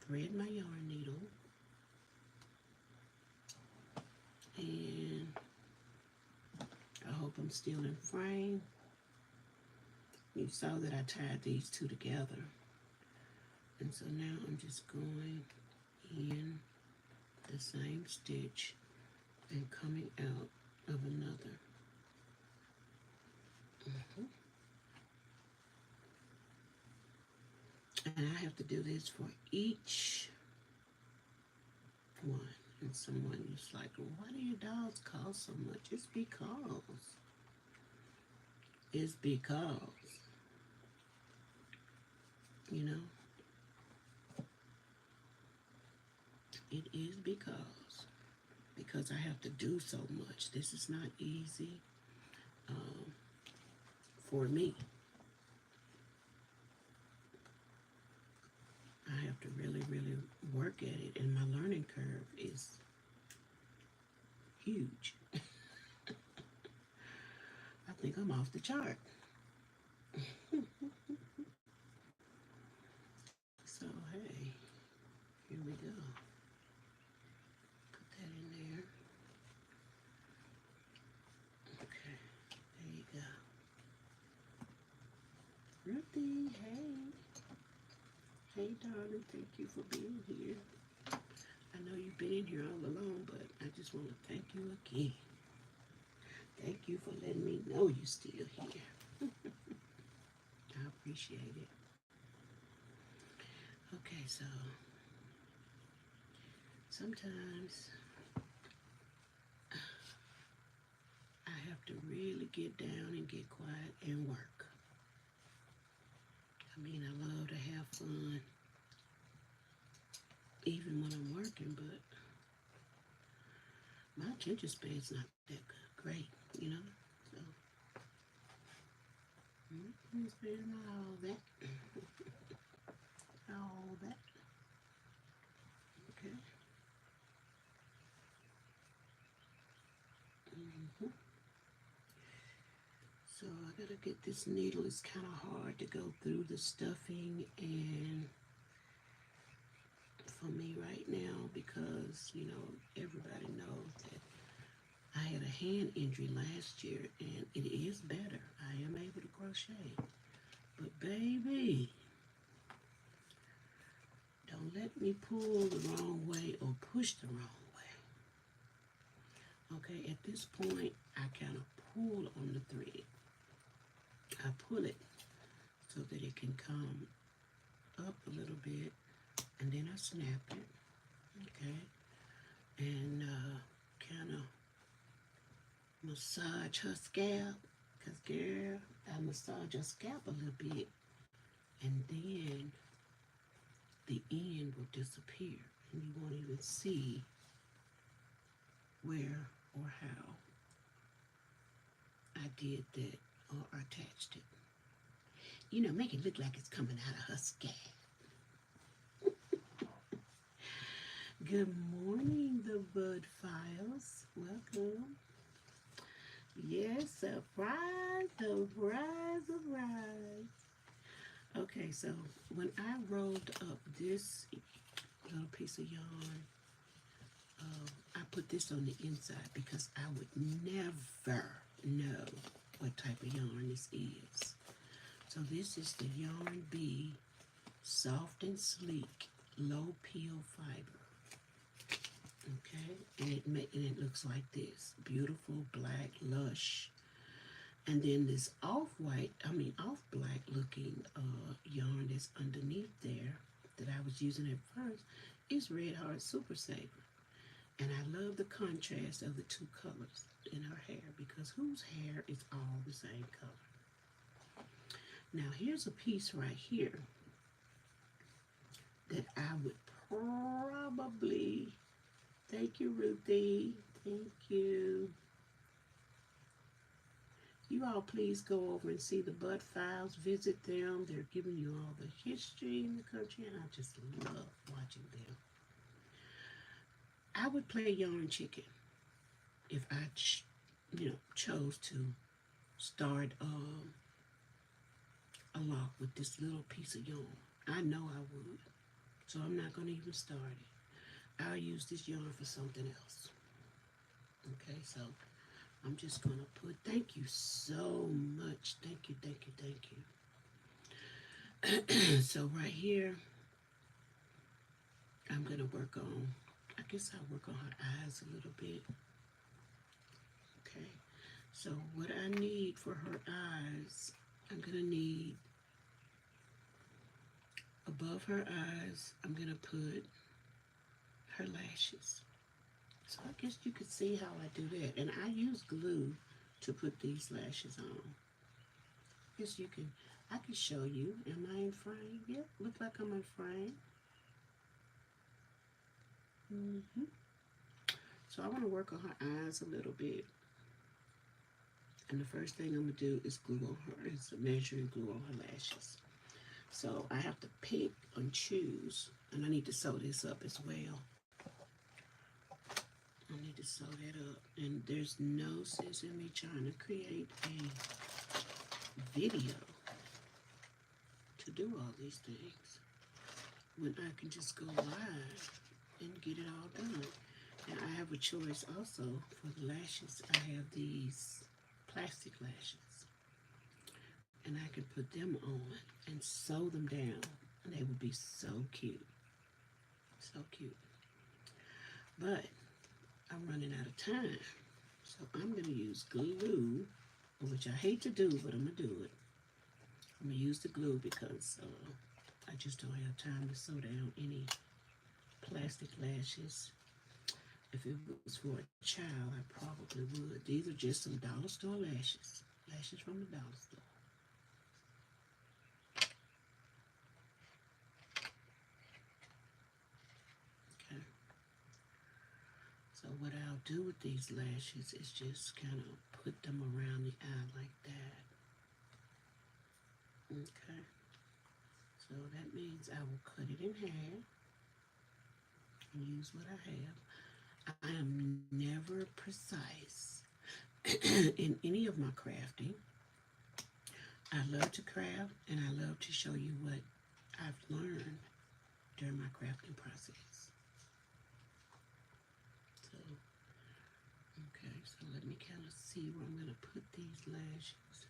thread my yarn needle. And I hope I'm still in frame. You saw that I tied these two together. And so now I'm just going in the same stitch and coming out of another. Mm-hmm. And I have to do this for each one. And someone is like, well, why do your dolls cost so much? It's because, you know, it is because I have to do so much. This is not easy um, for me. I have to really, really work at it, and my learning curve is huge. I think I'm off the chart. So, hey, here we go. Put that in there. Okay, there you go. Ruthie, hey. Hey, darling, thank you for being here. I know you've been in here all along, but I just want to thank you again. Thank you for letting me know you're still here. I appreciate it. Okay, so sometimes I have to really get down and get quiet and work. I mean, I love to have fun even when I'm working, but my attention span's not that good, great, you know? So, spend all that, all that. Okay. hmm So I gotta get this needle. It's kind of hard to go through the stuffing and for me right now because, everybody knows that I had a hand injury last year and it is better. I am able to crochet. But baby, don't let me pull the wrong way or push the wrong way. Okay, at this point, I kind of pull on the thread. I pull it so that it can come up a little bit and then I snap it. Okay, and kind of massage her scalp. Because, girl, I massage her scalp a little bit and then the end will disappear and you won't even see where or how I did that or attached it. Make it look like it's coming out of her scalp. Good morning, the Bud Files. Welcome. Yes, surprise, surprise, surprise. Okay, so when I rolled up this little piece of yarn, I put this on the inside because I would never know what type of yarn this is. So this is the Yarn Bee Soft and Sleek Low Peel Fiber. Okay, and it looks like this: beautiful black, lush, and then this off black looking yarn that's underneath there that I was using at first is Red Heart Super Saver. And I love the contrast of the two colors in her hair because whose hair is all the same color? Now here's a piece right here that I would probably, thank you Ruthie, thank you. You all please go over and see the Bud Files, visit them. They're giving you all the history in the country and I just love watching them. I would play yarn chicken if I, chose to start a lock with this little piece of yarn. I know I would. So I'm not going to even start it. I'll use this yarn for something else. Okay, so I'm just going to put, thank you so much. Thank you, thank you, thank you. So right here, I'm going to work on, I guess I'll work on her eyes a little bit. Okay, so what I need for her eyes, I'm going to need, above her eyes, I'm going to put her lashes. So I guess you could see how I do that. And I use glue to put these lashes on. I guess I can show you. Am I in frame? Yep, look like I'm in frame. hmm So I want to work on her eyes a little bit. And the first thing I'm going to do is glue on her, is measuring glue on her lashes. So I have to pick and choose. And I need to sew this up as well. I need to sew that up. And there's no sense in me trying to create a video to do all these things when I can just go live and get it all done. And I have a choice also for the lashes. I have these plastic lashes, and I can put them on and sew them down, and they would be so cute. So cute. But I'm running out of time, so I'm going to use glue, which I hate to do, but I'm going to do it. I'm going to use the glue because I just don't have time to sew down any plastic lashes. If it was for a child, I probably would. These are just some dollar store lashes. Lashes from the dollar store. Okay. So what I'll do with these lashes is just kind of put them around the eye like that. Okay. So that means I will cut it in half and use what I have. I am never precise in any of my crafting. I love to craft and I love to show you what I've learned during my crafting process. So, okay, so let me kind of see where I'm going to put these lashes.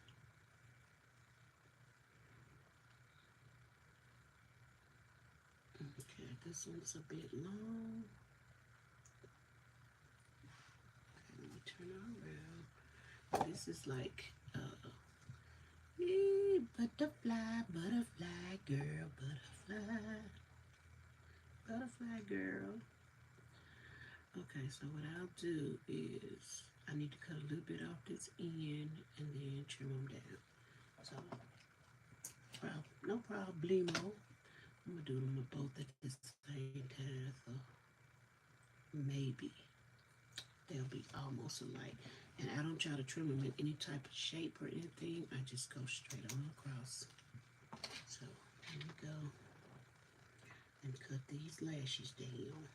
Okay, this one's a bit long. Okay, let me turn it around. This is like, butterfly, butterfly girl, butterfly, butterfly girl. Okay, so what I'll do is I need to cut a little bit off this end and then trim them down. So, no problemo. I'm gonna do them both at the same time, so maybe they'll be almost alike. And I don't try to trim them in any type of shape or anything. I just go straight on across. So here we go, and cut these lashes down.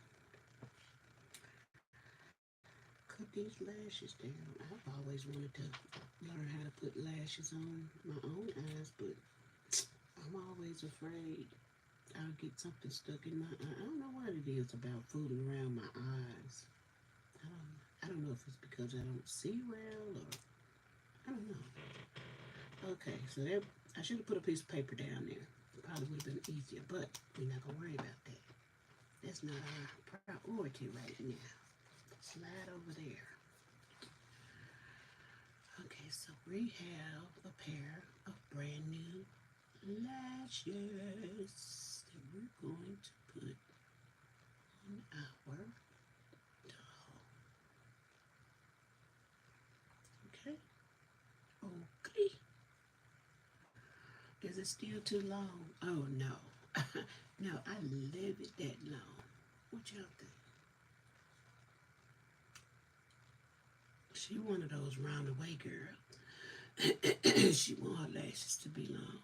Cut these lashes down. I've always wanted to learn how to put lashes on my own eyes, but I'm always afraid I'll get something stuck in my eye. I don't know what it is about fooling around my eyes. I don't know if it's because I don't see well or I don't know. Okay, so there, I should have put a piece of paper down there. It probably would have been easier, but we're not gonna worry about that. That's not our priority right now. Slide over there. Okay, so we have a pair of brand new lashes that we're going to put on our doll. Okay. Okay. Is it still too long? Oh no. No, I live it that long. What y'all think? She one of those roundaway girls. She want her lashes to be long.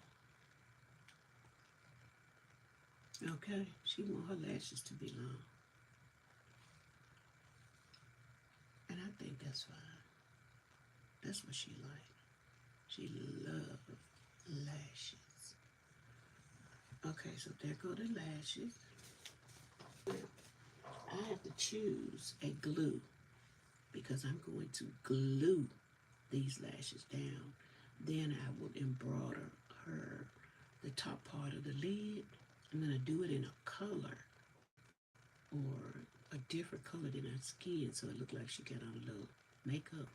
Okay? She want her lashes to be long. And I think that's fine. That's what she like. She love lashes. Okay, so there go the lashes. I have to choose a glue because I'm going to glue these lashes down. Then I will embroider her the top part of the lid. I'm going to do it in a color or a different color than her skin so it looks like she got on a little makeup.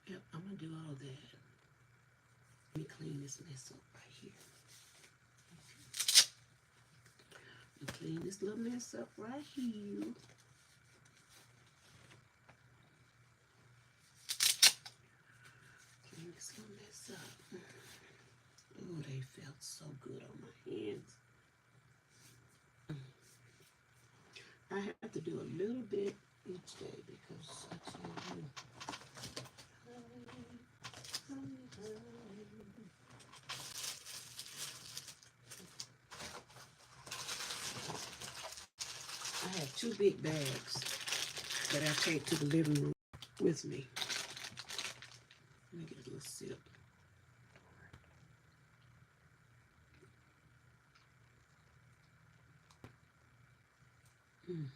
Yep, I'm going to do all that. Let me clean this mess up right here. Clean this little mess up right here. Oh, they felt so good on my hands. I have to do a little bit each day because I tell you, I have two big bags that I take to the living room with me. Let me get a little sip. Mm.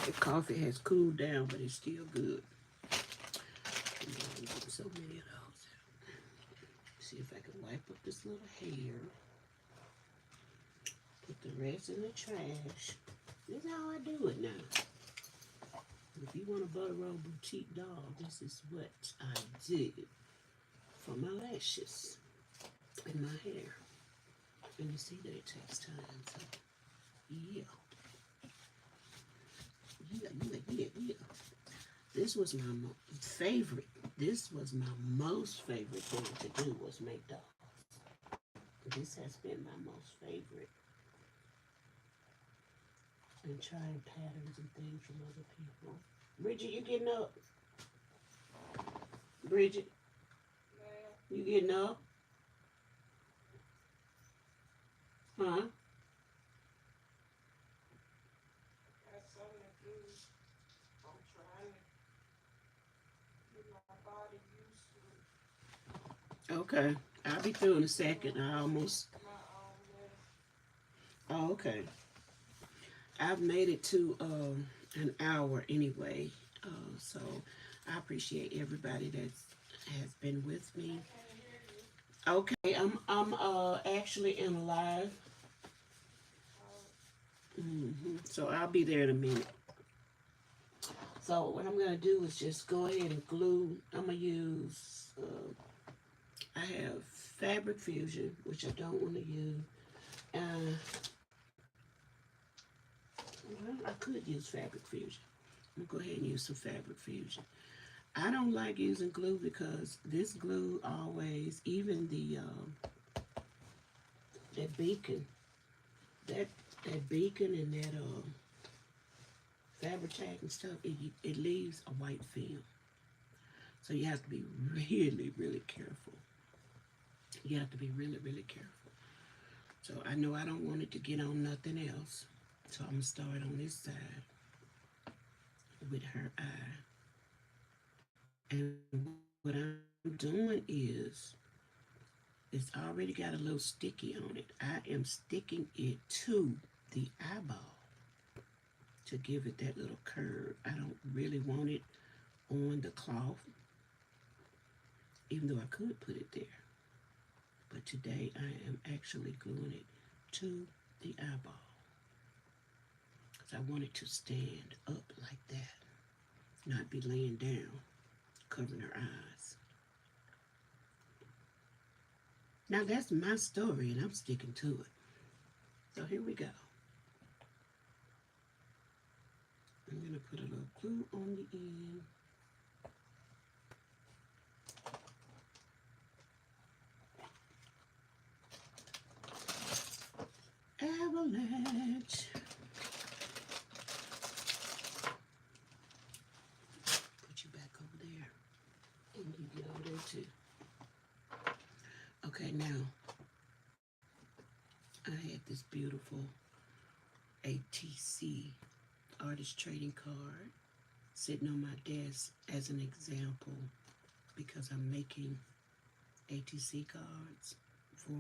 The coffee has cooled down, but it's still good. I'm getting so many of those. See if I can wipe up this little hair. Put the rest in the trash. This is how I do it now. If you want a Butterrollboutique doll, this is what I do for my lashes and my hair. And you see that it takes time, so yeah. Yeah. This was my favorite. This was my most favorite thing to do was make dolls. This has been my most favorite. And trying patterns and things from other people. Bridget, you getting up? Bridget, you getting up? Huh? Got something to do. I'm trying to get my body used to Okay. I'll be through in a second. I almost. my own medicine. Oh, okay. I've made it to an hour anyway. So I appreciate everybody that has been with I me. can't hear you. Okay, I'm actually in a live. So I'll be there in a minute. So what I'm gonna do is just go ahead and glue. I'm gonna use. I have Fabric Fusion, which I don't want to use. Uh, well, I could use Fabric Fusion. I'm gonna go ahead and use some Fabric Fusion. I don't like using glue because this glue always, even the that beacon, that that beacon and that fabric tag and stuff, it leaves a white film. So you have to be really, really careful. You have to be really, really careful. So I know I don't want it to get on nothing else. So I'm gonna start on this side with her eye. And what I'm doing is it's already got a little sticky on it. I am sticking it to the eyeball to give it that little curve. I don't really want it on the cloth, even though I could put it there. But today I am actually gluing it to the eyeball because I want it to stand up like that, not be laying down, covering her eyes. Now that's my story and I'm sticking to it. So here we go. I'm going to put a little glue on the end. Avalanche. Put you back over there. And you get over there too. Okay, now I had this beautiful ATC artist trading card sitting on my desk as an example because I'm making ATC cards for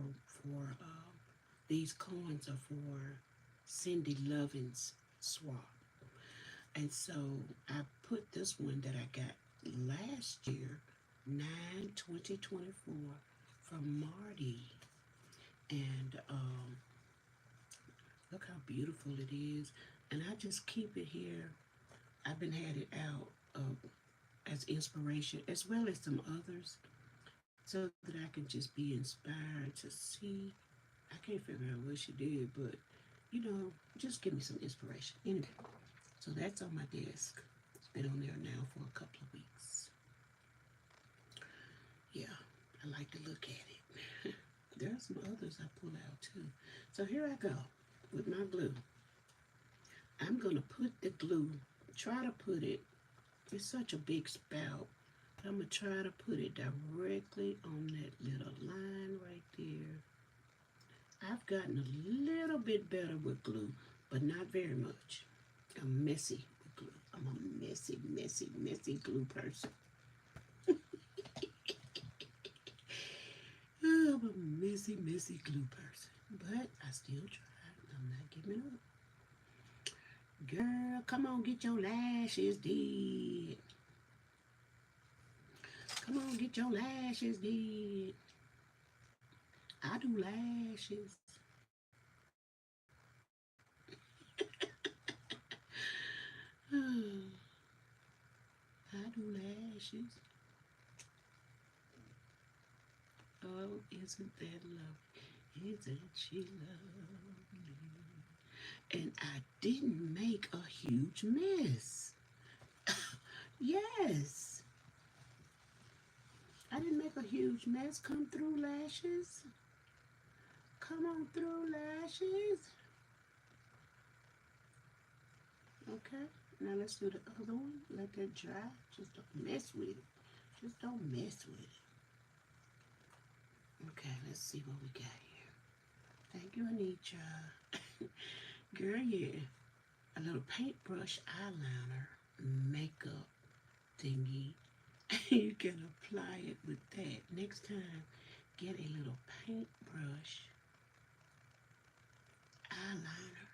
these coins are for Cindy Lovin's swap. And so I put this one that I got last year, 9/2024, from Marty. And look how beautiful it is. And I just keep it here. I've been had it out as inspiration as well as some others so that I can just be inspired to see. I can't figure out what she did, but just give me some inspiration. Anyway, so that's on my desk. It's been on there now for a couple of weeks. Yeah, I like to look at it. There are some others I pull out too. So here I go with my glue. I'm going to put the glue, try to put it, it's such a big spout, but I'm going to try to put it directly on that little line right there. I've gotten a little bit better with glue, but not very much. I'm messy with glue. I'm a messy, messy, messy glue person. Oh, I'm a messy, messy glue person. But I still try. I'm not giving up. Girl, come on, get your lashes did. Come on, get your lashes did. I do lashes. I do lashes. Oh, isn't that lovely? Isn't she lovely? And I didn't make a huge mess. Yes, I didn't make a huge mess. Come through, lashes. Come on through, lashes. Okay, now let's do the other one. Let that dry. Just don't mess with it. Just don't mess with it. Okay, let's see what we got here. Thank you, Anitra. Girl, yeah. A little paintbrush eyeliner makeup thingy. You can apply it with that. Next time, get a little paintbrush eyeliner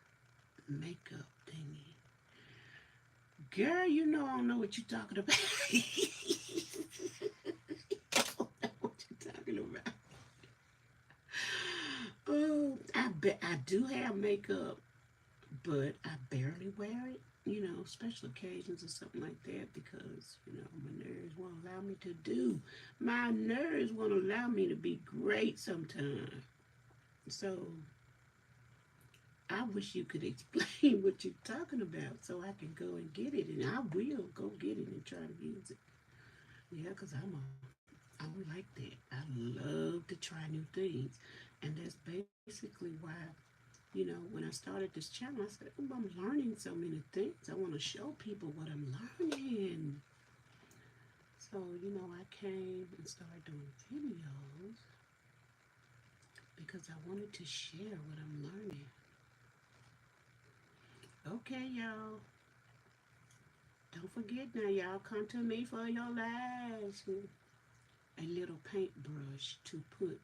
makeup thingy. Girl, you know I don't know what you're talking about. I don't know what you're talking about. Oh, I bet I do have makeup, but I barely wear it. You know, special occasions or something like that because, you know, my nerves won't allow me to do. My nerves won't allow me to be great sometimes. So I wish you could explain what you're talking about so I can go and get it. And I will go get it and try to use it. Yeah, because I'm like that. I love to try new things. And that's basically why, you know, when I started this channel, I said, oh, I'm learning so many things. I want to show people what I'm learning. So, you know, I came and started doing videos because I wanted to share what I'm learning. Okay, y'all. Don't forget now, y'all come to me for your lashes. A little paintbrush to put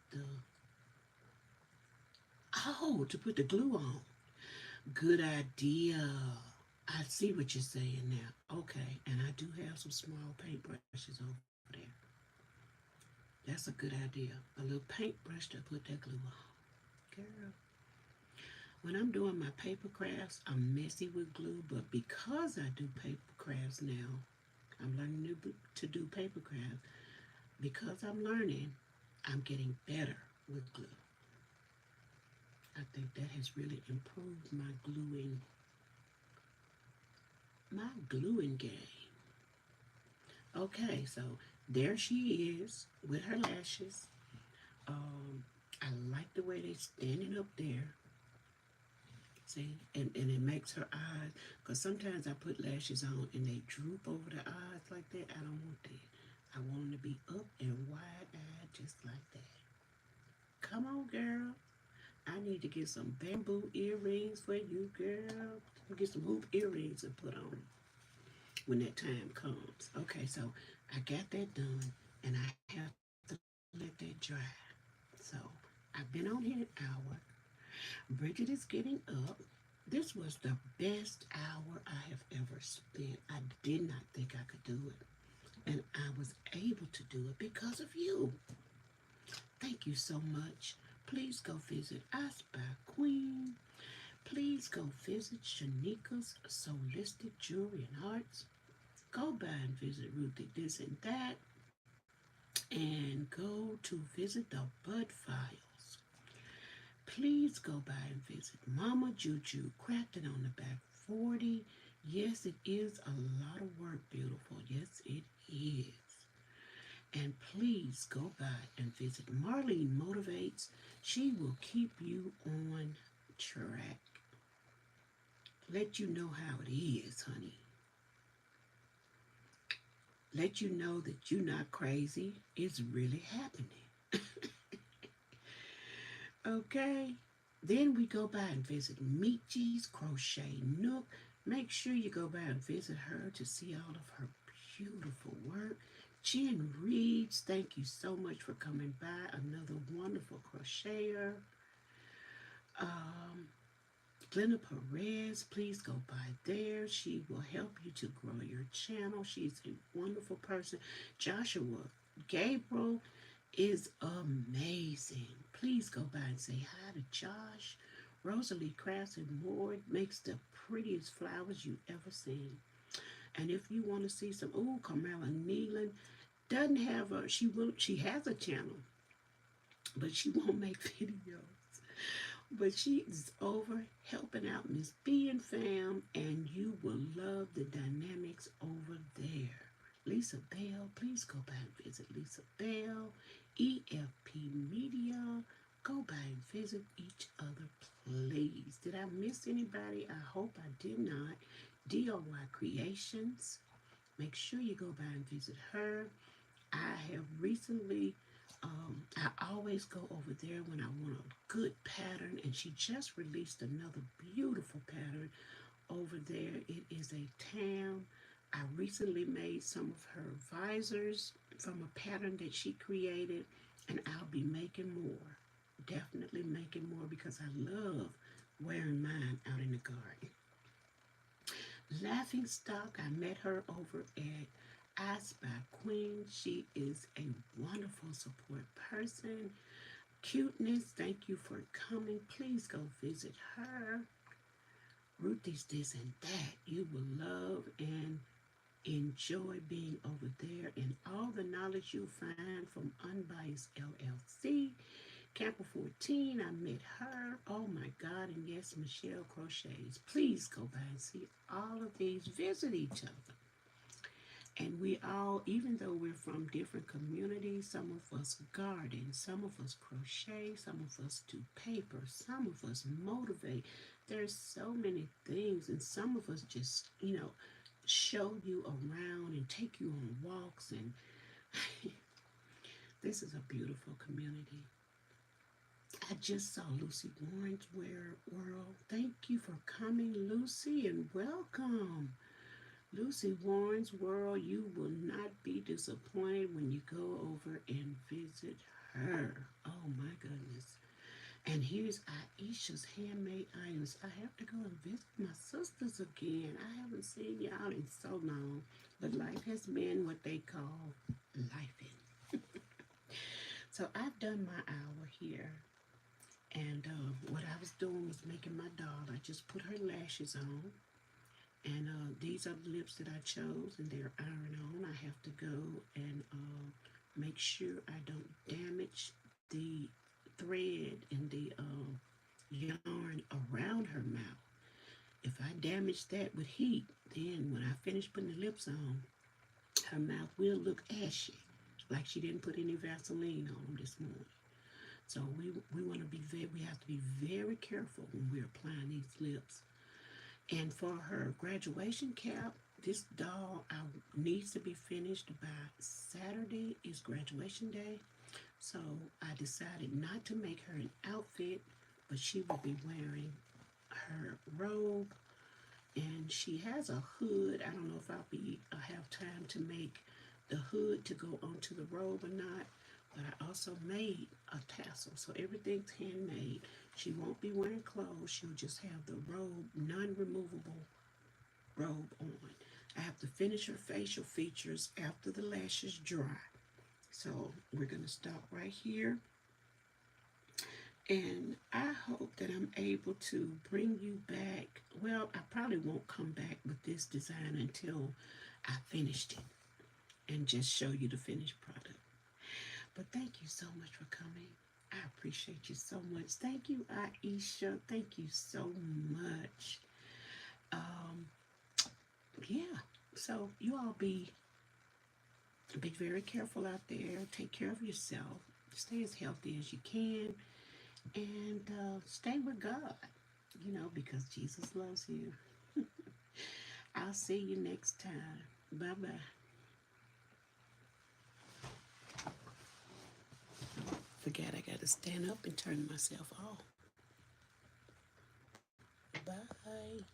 to put the glue on. Good idea. I see what you're saying now. Okay, and I do have some small paintbrushes over there. That's a good idea. A little paintbrush to put that glue on. Girl, when I'm doing my paper crafts, I'm messy with glue, but because I do paper crafts now, I'm learning to do paper crafts. Because I'm learning, I'm getting better with glue. I think that has really improved my gluing game. Okay, so there she is with her lashes. Um, I like the way they standing up there. See, and it makes her eyes, because sometimes I put lashes on and they droop over the eyes like that. I don't want that. I want them to be up and wide-eyed just like that. Come on, girl. I need to get some bamboo earrings for you, girl. Get some hoop earrings and put on when that time comes. Okay, so I got that done and I have to let that dry. So I've been on here an hour. Bridget is getting up. This was the best hour I have ever spent. I did not think I could do it. And I was able to do it because of you. Thank you so much. Please go visit I Spy Queen. Please go visit Shanika's Solistic Jewelry and Arts. Go by and visit Ruthie This and That. And go to visit the Bud Files. Please go by and visit Mama Juju, Crafted on the Back 40. Yes, it is a lot of work, beautiful. Yes, it is. And please go by and visit Marlene Motivates. She will keep you on track. Let you know how it is, honey. Let you know that you're not crazy. It's really happening. Okay? Then we go by and visit Michi's Crochet Nook. Make sure you go by and visit her to see all of her beautiful work. Jen Reeves, thank you so much for coming by. Another wonderful crocheter. Um, Glenna Perez, please go by there. She will help you to grow your channel. She's a wonderful person. Joshua Gabriel is amazing. Please go by and say hi to Josh. Rosalie Crafts and More makes the prettiest flowers you've ever seen. And if you want to see some, Carmela Nealon doesn't have she has a channel, but she won't make videos. But she is over helping out Miss B and fam, and you will love the dynamics over there. Lisa Bell, please go by and visit Lisa Bell. EFP Media, go by and visit each other, please. Did I miss anybody? I hope I did not. DIY Creations, make sure you go by and visit her. I have recently, I always go over there when I want a good pattern, and she just released another beautiful pattern over there. It is a tam. I recently made some of her visors from a pattern that she created, and I'll be making more. Definitely making more because I love wearing mine out in the garden. Laughing Stock, I met her over at I Spy Queen. She is a wonderful support person. Cuteness, thank you for coming. Please go visit her. Ruthie's This and That. You will love and enjoy being over there and all the knowledge you'll find from Unbiased LLC. Camper 14, I met her. Oh my God, and yes, Michelle Crochets. Please go by and see all of these. Visit each other. And we all, even though we're from different communities, some of us garden, some of us crochet, some of us do paper, some of us motivate. There's so many things, and some of us just, show you around and take you on walks. And this is a beautiful community. I just saw Lucy Warren's World. Thank you for coming, Lucy, and welcome. Lucy Warren's World, you will not be disappointed when you go over and visit her. Oh my goodness. And here's Aisha's Handmade Items. I have to go and visit my sisters again. I haven't seen y'all in so long, but life has been what they call life. So I've done my hour here. And what I was doing was making my doll. I just put her lashes on. And these are the lips that I chose, and they're iron on. I have to go and make sure I don't damage the thread and the yarn around her mouth. If I damage that with heat, then when I finish putting the lips on, her mouth will look ashy, like she didn't put any Vaseline on them this morning. So we want to we have to be very careful when we're applying these lips. And for her graduation cap, this doll needs to be finished by Saturday is graduation day. So I decided not to make her an outfit, but she will be wearing her robe. And she has a hood. I don't know if I'll have time to make the hood to go onto the robe or not. But I also made a tassel. So everything's handmade. She won't be wearing clothes. She'll just have the robe, non-removable robe on. I have to finish her facial features after the lashes dry. So we're going to stop right here. And I hope that I'm able to bring you back. Well, I probably won't come back with this design until I finished it and just show you the finished product. But thank you so much for coming. I appreciate you so much. Thank you, Aisha. Thank you so much. Um, yeah. So you all be Be very careful out there. Take care of yourself. Stay as healthy as you can. And stay with God, because Jesus loves you. I'll see you next time. Bye bye. Forgot I got to stand up and turn myself off. Bye.